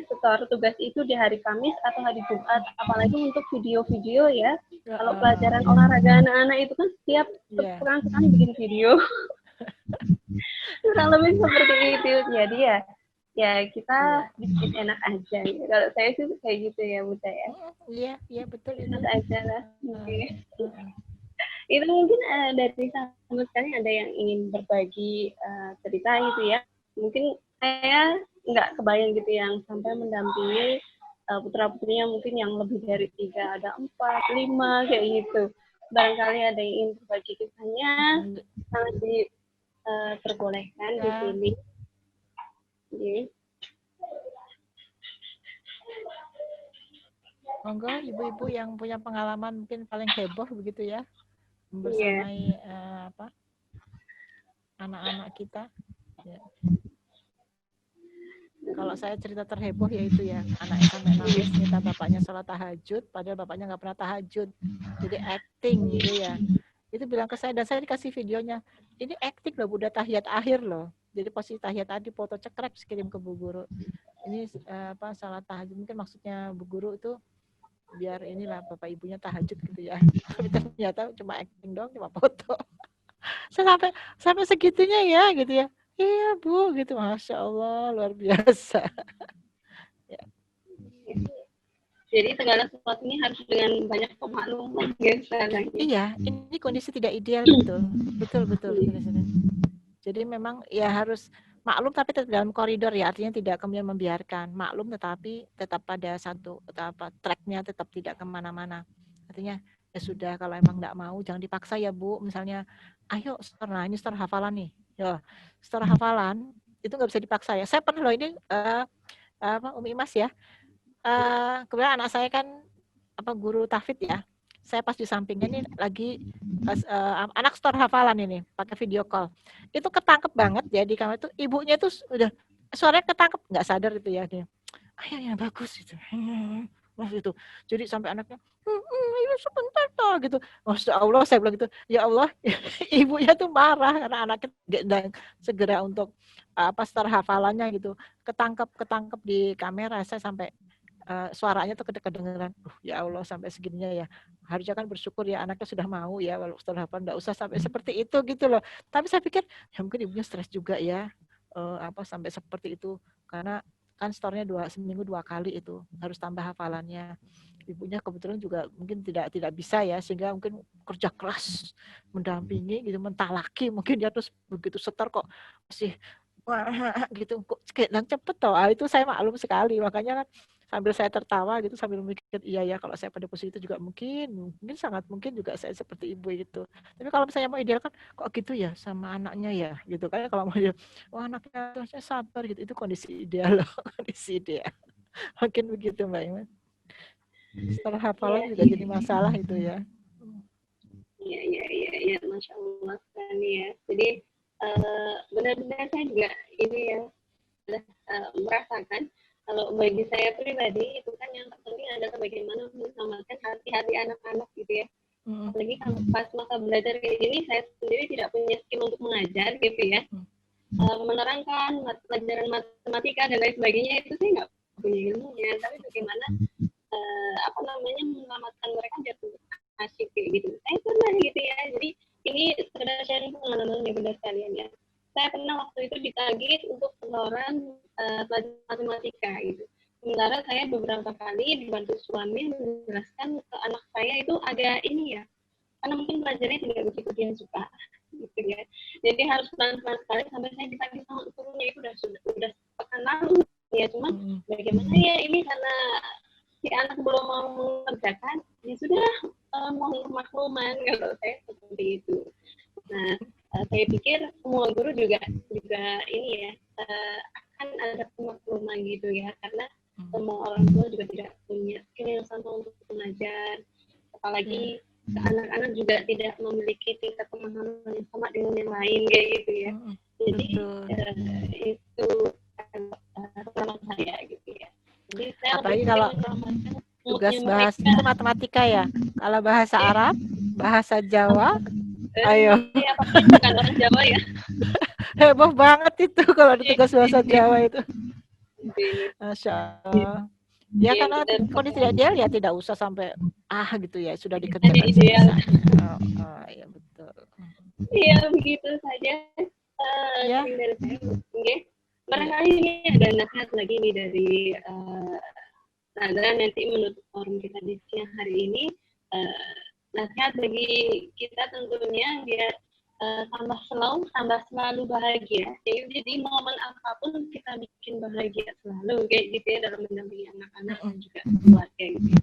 setor tugas itu di hari Kamis atau hari Jumat, apalagi untuk video-video ya. Kalau pelajaran olahraga anak-anak itu kan setiap sepekan sekali bikin video. Kurang lebih seperti itu. Jadi ya kita bikin enak aja. Kalau saya sih kayak gitu ya, Bu ya. Iya betul. Enak aja lah. Itu mungkin dari sahabat sekalian ada yang ingin berbagi cerita gitu ya. Mungkin saya nggak kebayang gitu yang sampai mendampingi putra-putrinya mungkin yang lebih dari 3, ada 4, 5 kayak gitu. Barangkali ada yang ingin berbagi kisahnya, sangat diperbolehkan di sini. Monggo ibu-ibu yang punya pengalaman mungkin paling heboh begitu ya, bersamai anak-anak kita. Ya. Kalau saya cerita terheboh yaitu ya, anaknya sampai nangis minta bapaknya sholat tahajud, padahal bapaknya nggak pernah tahajud, jadi acting gitu ya. Itu bilang ke saya, dan saya dikasih videonya, ini acting loh, udah tahiyat akhir loh. Jadi posisi tahiyat tadi foto cekrek kirim ke Bu Guru. Ini sholat tahajud, mungkin maksudnya Bu Guru itu biar inilah bapak ibunya tahajud gitu ya. Tapi ternyata cuma acting dong, cuma foto. Saya sampai segitunya ya gitu ya. Iya Bu, gitu, Masya Allah, luar biasa. Ya. Jadi segala sesuatu ini harus dengan banyak pemakluman. Iya, ini kondisi tidak ideal, betul. Jadi memang ya harus maklum tapi tetap dalam koridor ya, artinya tidak kemudian membiarkan maklum, tetapi tetap pada satu tracknya, tetap tidak kemana-mana. Artinya ya sudah, kalau emang nggak mau jangan dipaksa ya Bu. Misalnya, ayo setor, ini setor hafalan nih. Ya, setor hafalan itu nggak bisa dipaksa ya. Saya pernah loh ini Umi Imas ya. Kemudian anak saya kan guru tahfidz ya. Saya pas di sampingnya nih lagi anak setor hafalan ini pakai video call. Itu ketangkep banget ya di kamar itu, ibunya tuh udah suaranya ketangkep, nggak sadar itu ya dia. Ayo yang bagus itu. Mas itu. Jadi sampai anaknya ini sebentar toh gitu. Masya Allah, saya bilang gitu. Ya Allah, ibunya tuh marah karena anaknya dan segera untuk setor hafalannya gitu. Ketangkep di kamera, saya sampai suaranya tuh kedengeran, ya Allah sampai segininya ya. Harusnya kan bersyukur ya anaknya sudah mau ya, walau setelah hafal nggak usah sampai seperti itu gitu loh. Tapi saya pikir ya mungkin ibunya stres juga ya, sampai seperti itu karena kan store-nya seminggu 2 kali itu harus tambah hafalannya. Ibunya kebetulan juga mungkin tidak bisa ya, sehingga mungkin kerja keras mendampingi gitu, mentalaki mungkin dia terus begitu setor kok masih wah gitu kok dan cepet toh. Itu saya maklum sekali, makanya kan sambil saya tertawa gitu sambil mikir iya ya kalau saya pada posisi itu juga mungkin sangat mungkin juga saya seperti ibu itu. Tapi kalau misalnya mau ideal kan kok gitu ya sama anaknya ya gitu kan, kalau mau dia wah anaknya harusnya sabar gitu, itu kondisi ideal loh. Kondisi ideal mungkin begitu Mbak Iman. Setelah hafalan juga jadi masalah itu ya. Iya, Masya Allah sekali ya. Jadi benar-benar saya juga ini ya merasakan kalau bagi saya pribadi itu kan yang terpenting adalah bagaimana menyelamatkan hati-hati anak-anak gitu ya. Apalagi kalau pas masa belajar kayak gini, saya sendiri tidak punya skill untuk mengajar gitu ya. Menerangkan pelajaran matematika dan lain sebagainya itu saya nggak punya ilmunya. Tapi bagaimana menyelamatkan mereka jatuh asik kayak gitu. Saya pernah gitu ya. Jadi ini sekedar sharing pengalaman ya benar sekalian ya. Saya pernah waktu itu ditagih untuk setoran pelajaran matematika gitu. Sementara saya beberapa kali dibantu suami menjelaskan ke anak saya itu agak ini ya, karena mungkin pelajarannya tidak begitu dia suka gitu ya. Jadi harus pelan-pelan sekali sampai saya ditagih sama gurunya itu sudah pekan lalu ya. Cuma bagaimana ya ini karena si anak belum mau mengerjakan, ya sudah mohon makluman kalau saya seperti itu. Nah, saya pikir semua guru juga ini ya akan ada pemakluman gitu ya, karena semua orang tua juga tidak punya skill yang sama untuk mengajar, apalagi anak-anak juga tidak memiliki tingkat pemahaman yang sama dengan yang lain kayak gitu ya. Jadi itu pengalaman saya gitu ya. Jadi saya apalagi kalau tugas bahasa itu matematika ya. Kalau bahasa Arab, bahasa Jawa, ayo. Bukan orang Jawa ya. Heboh banget itu kalau ada tugas bahasa Jawa itu. Masya Allah. Ya karena kondisi tidak ideal ya tidak usah sampai gitu ya, sudah dikerjakan selesai. Ya betul. Iya begitu saja. Ya. Dari saya. Okay. Barangkali ini ada nasihat lagi nih dari Nadra nanti menutup forum kita di siang hari ini. Nasihat bagi kita tentunya biar tambah selalu bahagia. Jadi momen apapun kita bikin bahagia selalu kayak gitu ya dalam mendampingi anak-anak dan juga keluarga gitu.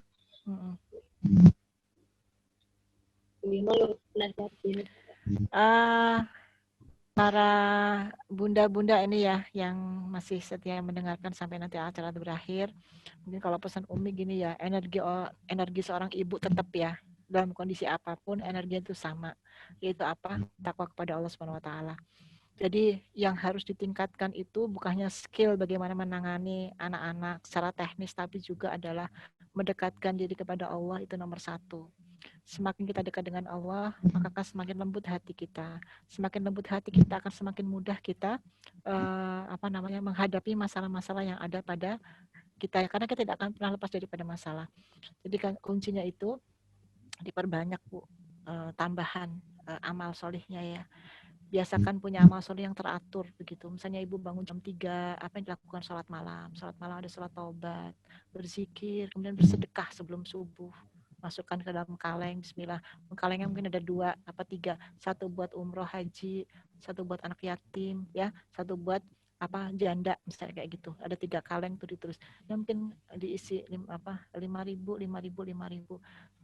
Gimana nasihatnya? Para bunda-bunda ini ya yang masih setia mendengarkan sampai nanti acara berakhir, mungkin kalau pesan Umi gini ya, energi seorang ibu tetap ya dalam kondisi apapun energi itu sama, yaitu apa? Takwa kepada Allah Subhanahu wa taala. Jadi yang harus ditingkatkan itu bukannya skill bagaimana menangani anak-anak secara teknis, tapi juga adalah mendekatkan diri kepada Allah, itu nomor 1. Semakin kita dekat dengan Allah, maka akan semakin lembut hati kita. Semakin lembut hati kita akan semakin mudah kita menghadapi masalah-masalah yang ada pada kita, karena kita tidak akan pernah lepas daripada masalah. Jadi kan kuncinya itu diperbanyak Bu, tambahan amal solihnya ya. Biasakan punya amal soleh yang teratur begitu. Misalnya ibu bangun jam 3, apa yang dilakukan? Sholat malam ada sholat taubat, berzikir, kemudian bersedekah sebelum subuh. Masukkan ke dalam kaleng, bismillah. Kalengnya mungkin ada 2 apa 3. 1 buat umroh haji, 1 buat anak yatim ya, 1 buat janda misalnya kayak gitu. Ada 3 kaleng tuh ditulis. Mungkin diisi 5.000.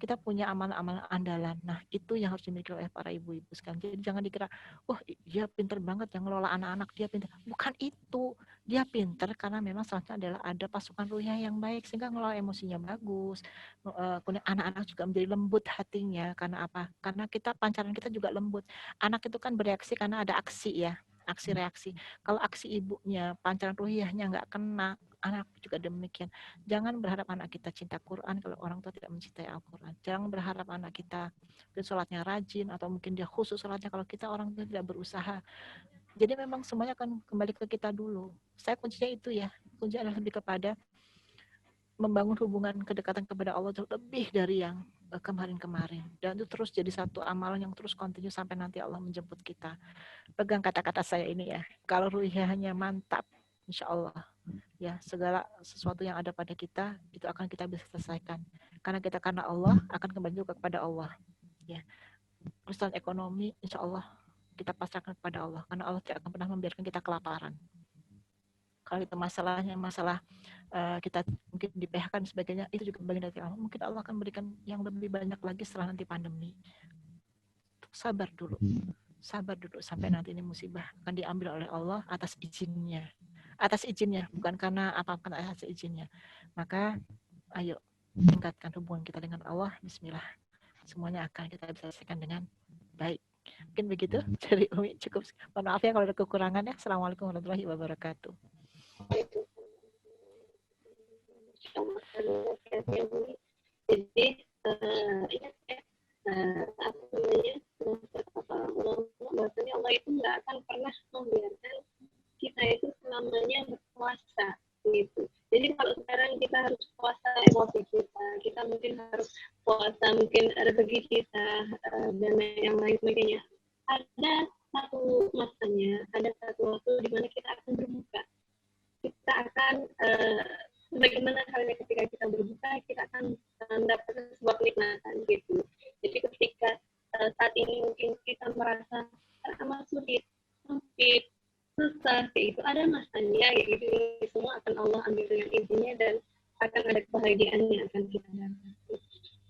Kita punya amal-amal andalan. Nah, itu yang harus dimiliki oleh para ibu-ibu sekalian. Jadi jangan dikira, wah dia pinter banget yang ngelola anak-anak, dia pinter. Bukan itu. Dia pinter karena memang salahnya adalah ada pasukan ruhnya yang baik sehingga ngelola emosinya bagus. Kemudian anak-anak juga menjadi lembut hatinya. Karena apa? Karena pancaran kita juga lembut. Anak itu kan bereaksi karena ada aksi ya. Aksi reaksi. Kalau aksi ibunya, pancaran ruhiyahnya nggak kena, anak juga demikian. Jangan berharap anak kita cinta Quran kalau orang tua tidak mencintai Al-Quran. Jangan berharap anak kita sholatnya rajin atau mungkin dia khusus sholatnya kalau kita orang tua tidak berusaha. Jadi memang semuanya akan kembali ke kita dulu. Saya kuncinya itu ya. Kuncinya adalah lebih kepada membangun hubungan kedekatan kepada Allah jauh lebih dari yang kemarin-kemarin. Dan itu terus jadi satu amalan yang terus kontinu sampai nanti Allah menjemput kita. Pegang kata-kata saya ini ya. Kalau ruhiyahnya mantap, insya Allah ya segala sesuatu yang ada pada kita itu akan kita bisa selesaikan. Karena kita karena Allah akan kembali juga kepada Allah. Ya, urusan ekonomi insya Allah kita pasrahkan kepada Allah. Karena Allah tidak akan pernah membiarkan kita kelaparan. Kalau itu masalahnya masalah kita mungkin di PHK dan sebagainya, itu juga bagian dari Allah. Mungkin Allah akan berikan yang lebih banyak lagi setelah nanti pandemi. Sabar dulu sampai nanti ini musibah akan diambil oleh Allah atas izinnya, bukan karena apa-apa, atas izinnya. Maka ayo tingkatkan hubungan kita dengan Allah. Bismillah, semuanya akan kita bisa selesaikan dengan baik. Mungkin begitu dari Umi, cukup. Mohon maaf ya kalau ada kekurangannya. Assalamualaikum warahmatullahi wabarakatuh. Jadi apa namanya, bahwasanya Allah itu nggak akan pernah membiarkan kita itu selamanya berpuasa gitu. Jadi kalau sekarang kita harus puasa emosi kita mungkin harus puasa mungkin rezeki kita dan yang lain sebagainya. Ada satu masanya, ada satu waktu di mana kita akan berbuka. Kita akan bagaimana halnya ketika kita berbuka, kita akan mendapatkan sebuah kenikmatan gitu. Jadi ketika saat ini mungkin kita merasa amat sulit, sempit, susah, itu ada masanya gitu. Semua akan Allah ambil dengan izinnya dan akan ada kebahagiaan yang akan kita dapati.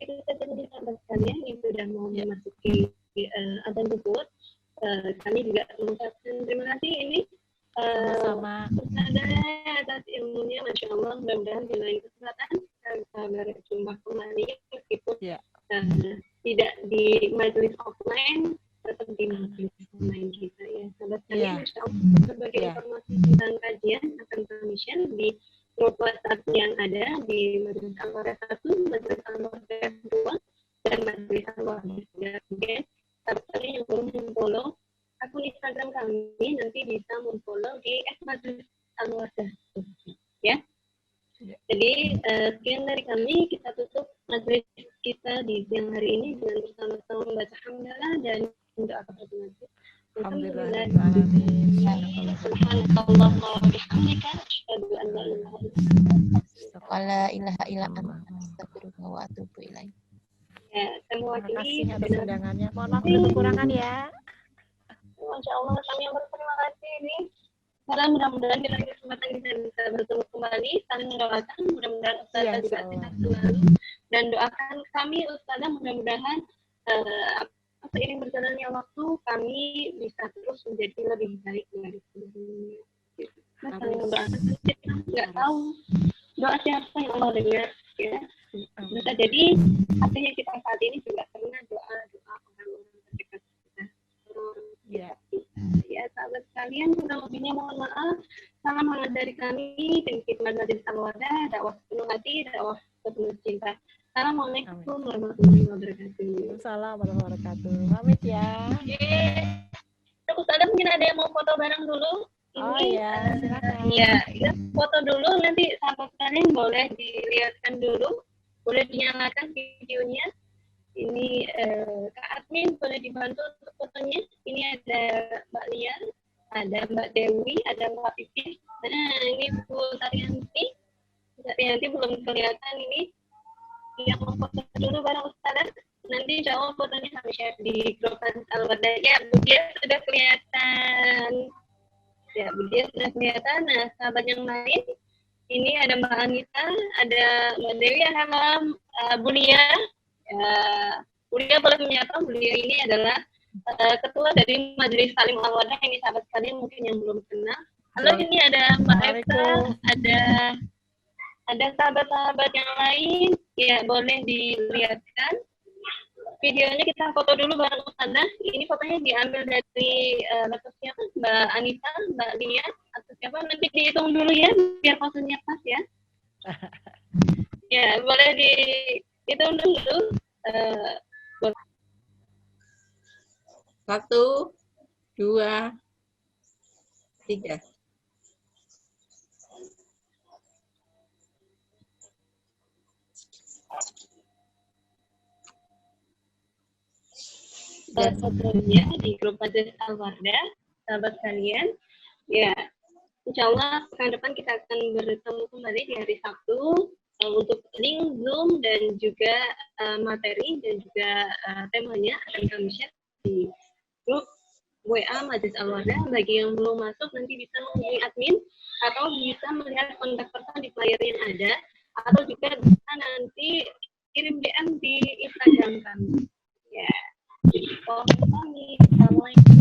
Itu saja dari sahabat sekalian yang sudah mau memasuki adzan zuhur. Kami juga mengucapkan terima kasih ini sama-sama atas ilmunya, Masya Allah. Mudah-mudahan di lain kesempatan kita bisa berjumpa kembali meskipun tidak di majelis offline, tetap di majelis online kita ya. Sahabat sekalian, Masya Allah, berbagai informasi tentang kajian akan kami share di grup WhatsApp yang ada di Majelis Al-Wadah 1, Majelis Al-Wadah 2, dan Majelis Al-Wadah 3. Sahabat sekalian yang belum follow akun Instagram kami, nanti bisa memfollow di @majelis Al-Wadah ya. Jadi sekian dari kami, kita tutup majelis kita di siang hari ini dengan bersama-sama membaca hamdalah dan doa kafaratul majlis. Alhamdulillah. Subhanallah wa bihamdika, asyhadu an la ilaha illa anta, astaghfiruka wa atubu ilaik. Ya, terima kasih atas undangannya. Mohon maaf ada kekurangan ya. Masya Allah, kami yang berterima kasih ini. Karena mudah-mudahan di lain kesempatan kita bisa bertemu kembali, saling mendoakan, mudah-mudahan Ustazah juga sehat selalu, dan doakan kami Ustazah mudah-mudahan seiring berjalannya waktu kami bisa terus menjadi lebih baik dari sebelumnya. Nah, saling mendoakan, kita nggak tahu doa siapa yang Allah dengar, ya. Bisa jadi artinya kita saat ini juga karena doa-doa orang-orang terdekat kita. Ya, sahabat sekalian, kurang lebihnya mohon maaf. Salam hangat dari kami, tim khidmat Majelis Al-Wadah, dakwah sepenuh hati, dakwah sepenuh cinta. Assalamualaikum warahmatullahi wabarakatuh. Assalamualaikum warahmatullahi wabarakatuh. Pamit ya. Terus ada mungkin ada yang mau foto bareng dulu? Oh iya, silakan. Iya, kita foto dulu, nanti sahabat sekalian boleh dilihatkan dulu, boleh dinyalakan videonya. Ini Kak Admin boleh dibantu untuk fotonya. Ini ada Mbak Lia, ada Mbak Dewi, ada Mbak Pipis. Nah, ini Bu Saryanti. Saryanti belum kelihatan ini. Yang mau foto dulu bareng Ustazah. Nanti insya Allah fotonya kami share di grup Al-Wadah. Ya, Bu Dia sudah kelihatan. Ya, Bu Dia sudah kelihatan. Nah, sahabat yang lain, ini ada Mbak Anita, ada Mbak Dewi, halo Bu Lia. Bu Lia boleh menyapa. Bu Lia ini adalah ketua dari Majelis Salim Al-Wadah. Ini sahabat sekalian mungkin yang belum kenal. Halo, ini ada Mbak Eka, ada sahabat-sahabat yang lain. Ya, boleh dilihatkan videonya. Kita foto dulu bareng Ustazah. Ini fotonya diambil dari laptop siapa? Mbak Anita, Mbak Lia, atau siapa? Nanti dihitung dulu ya, biar fotonya pas ya. Ya, boleh dihitung dulu. 1, 2, 3. fotonya di grup Majelis Al-Wardah, sahabat kalian. Ya, insya Allah pekan depan kita akan bertemu kembali di hari Sabtu untuk link Zoom dan juga materi dan juga temanya akan kami share di grup WA Majelis Al-Wardah. Bagi yang belum masuk nanti bisa menghubungi admin atau bisa melihat kontak person di player yang ada, atau juga bisa nanti kirim DM di Instagram kami. Ya, jadi, assalamualaikum.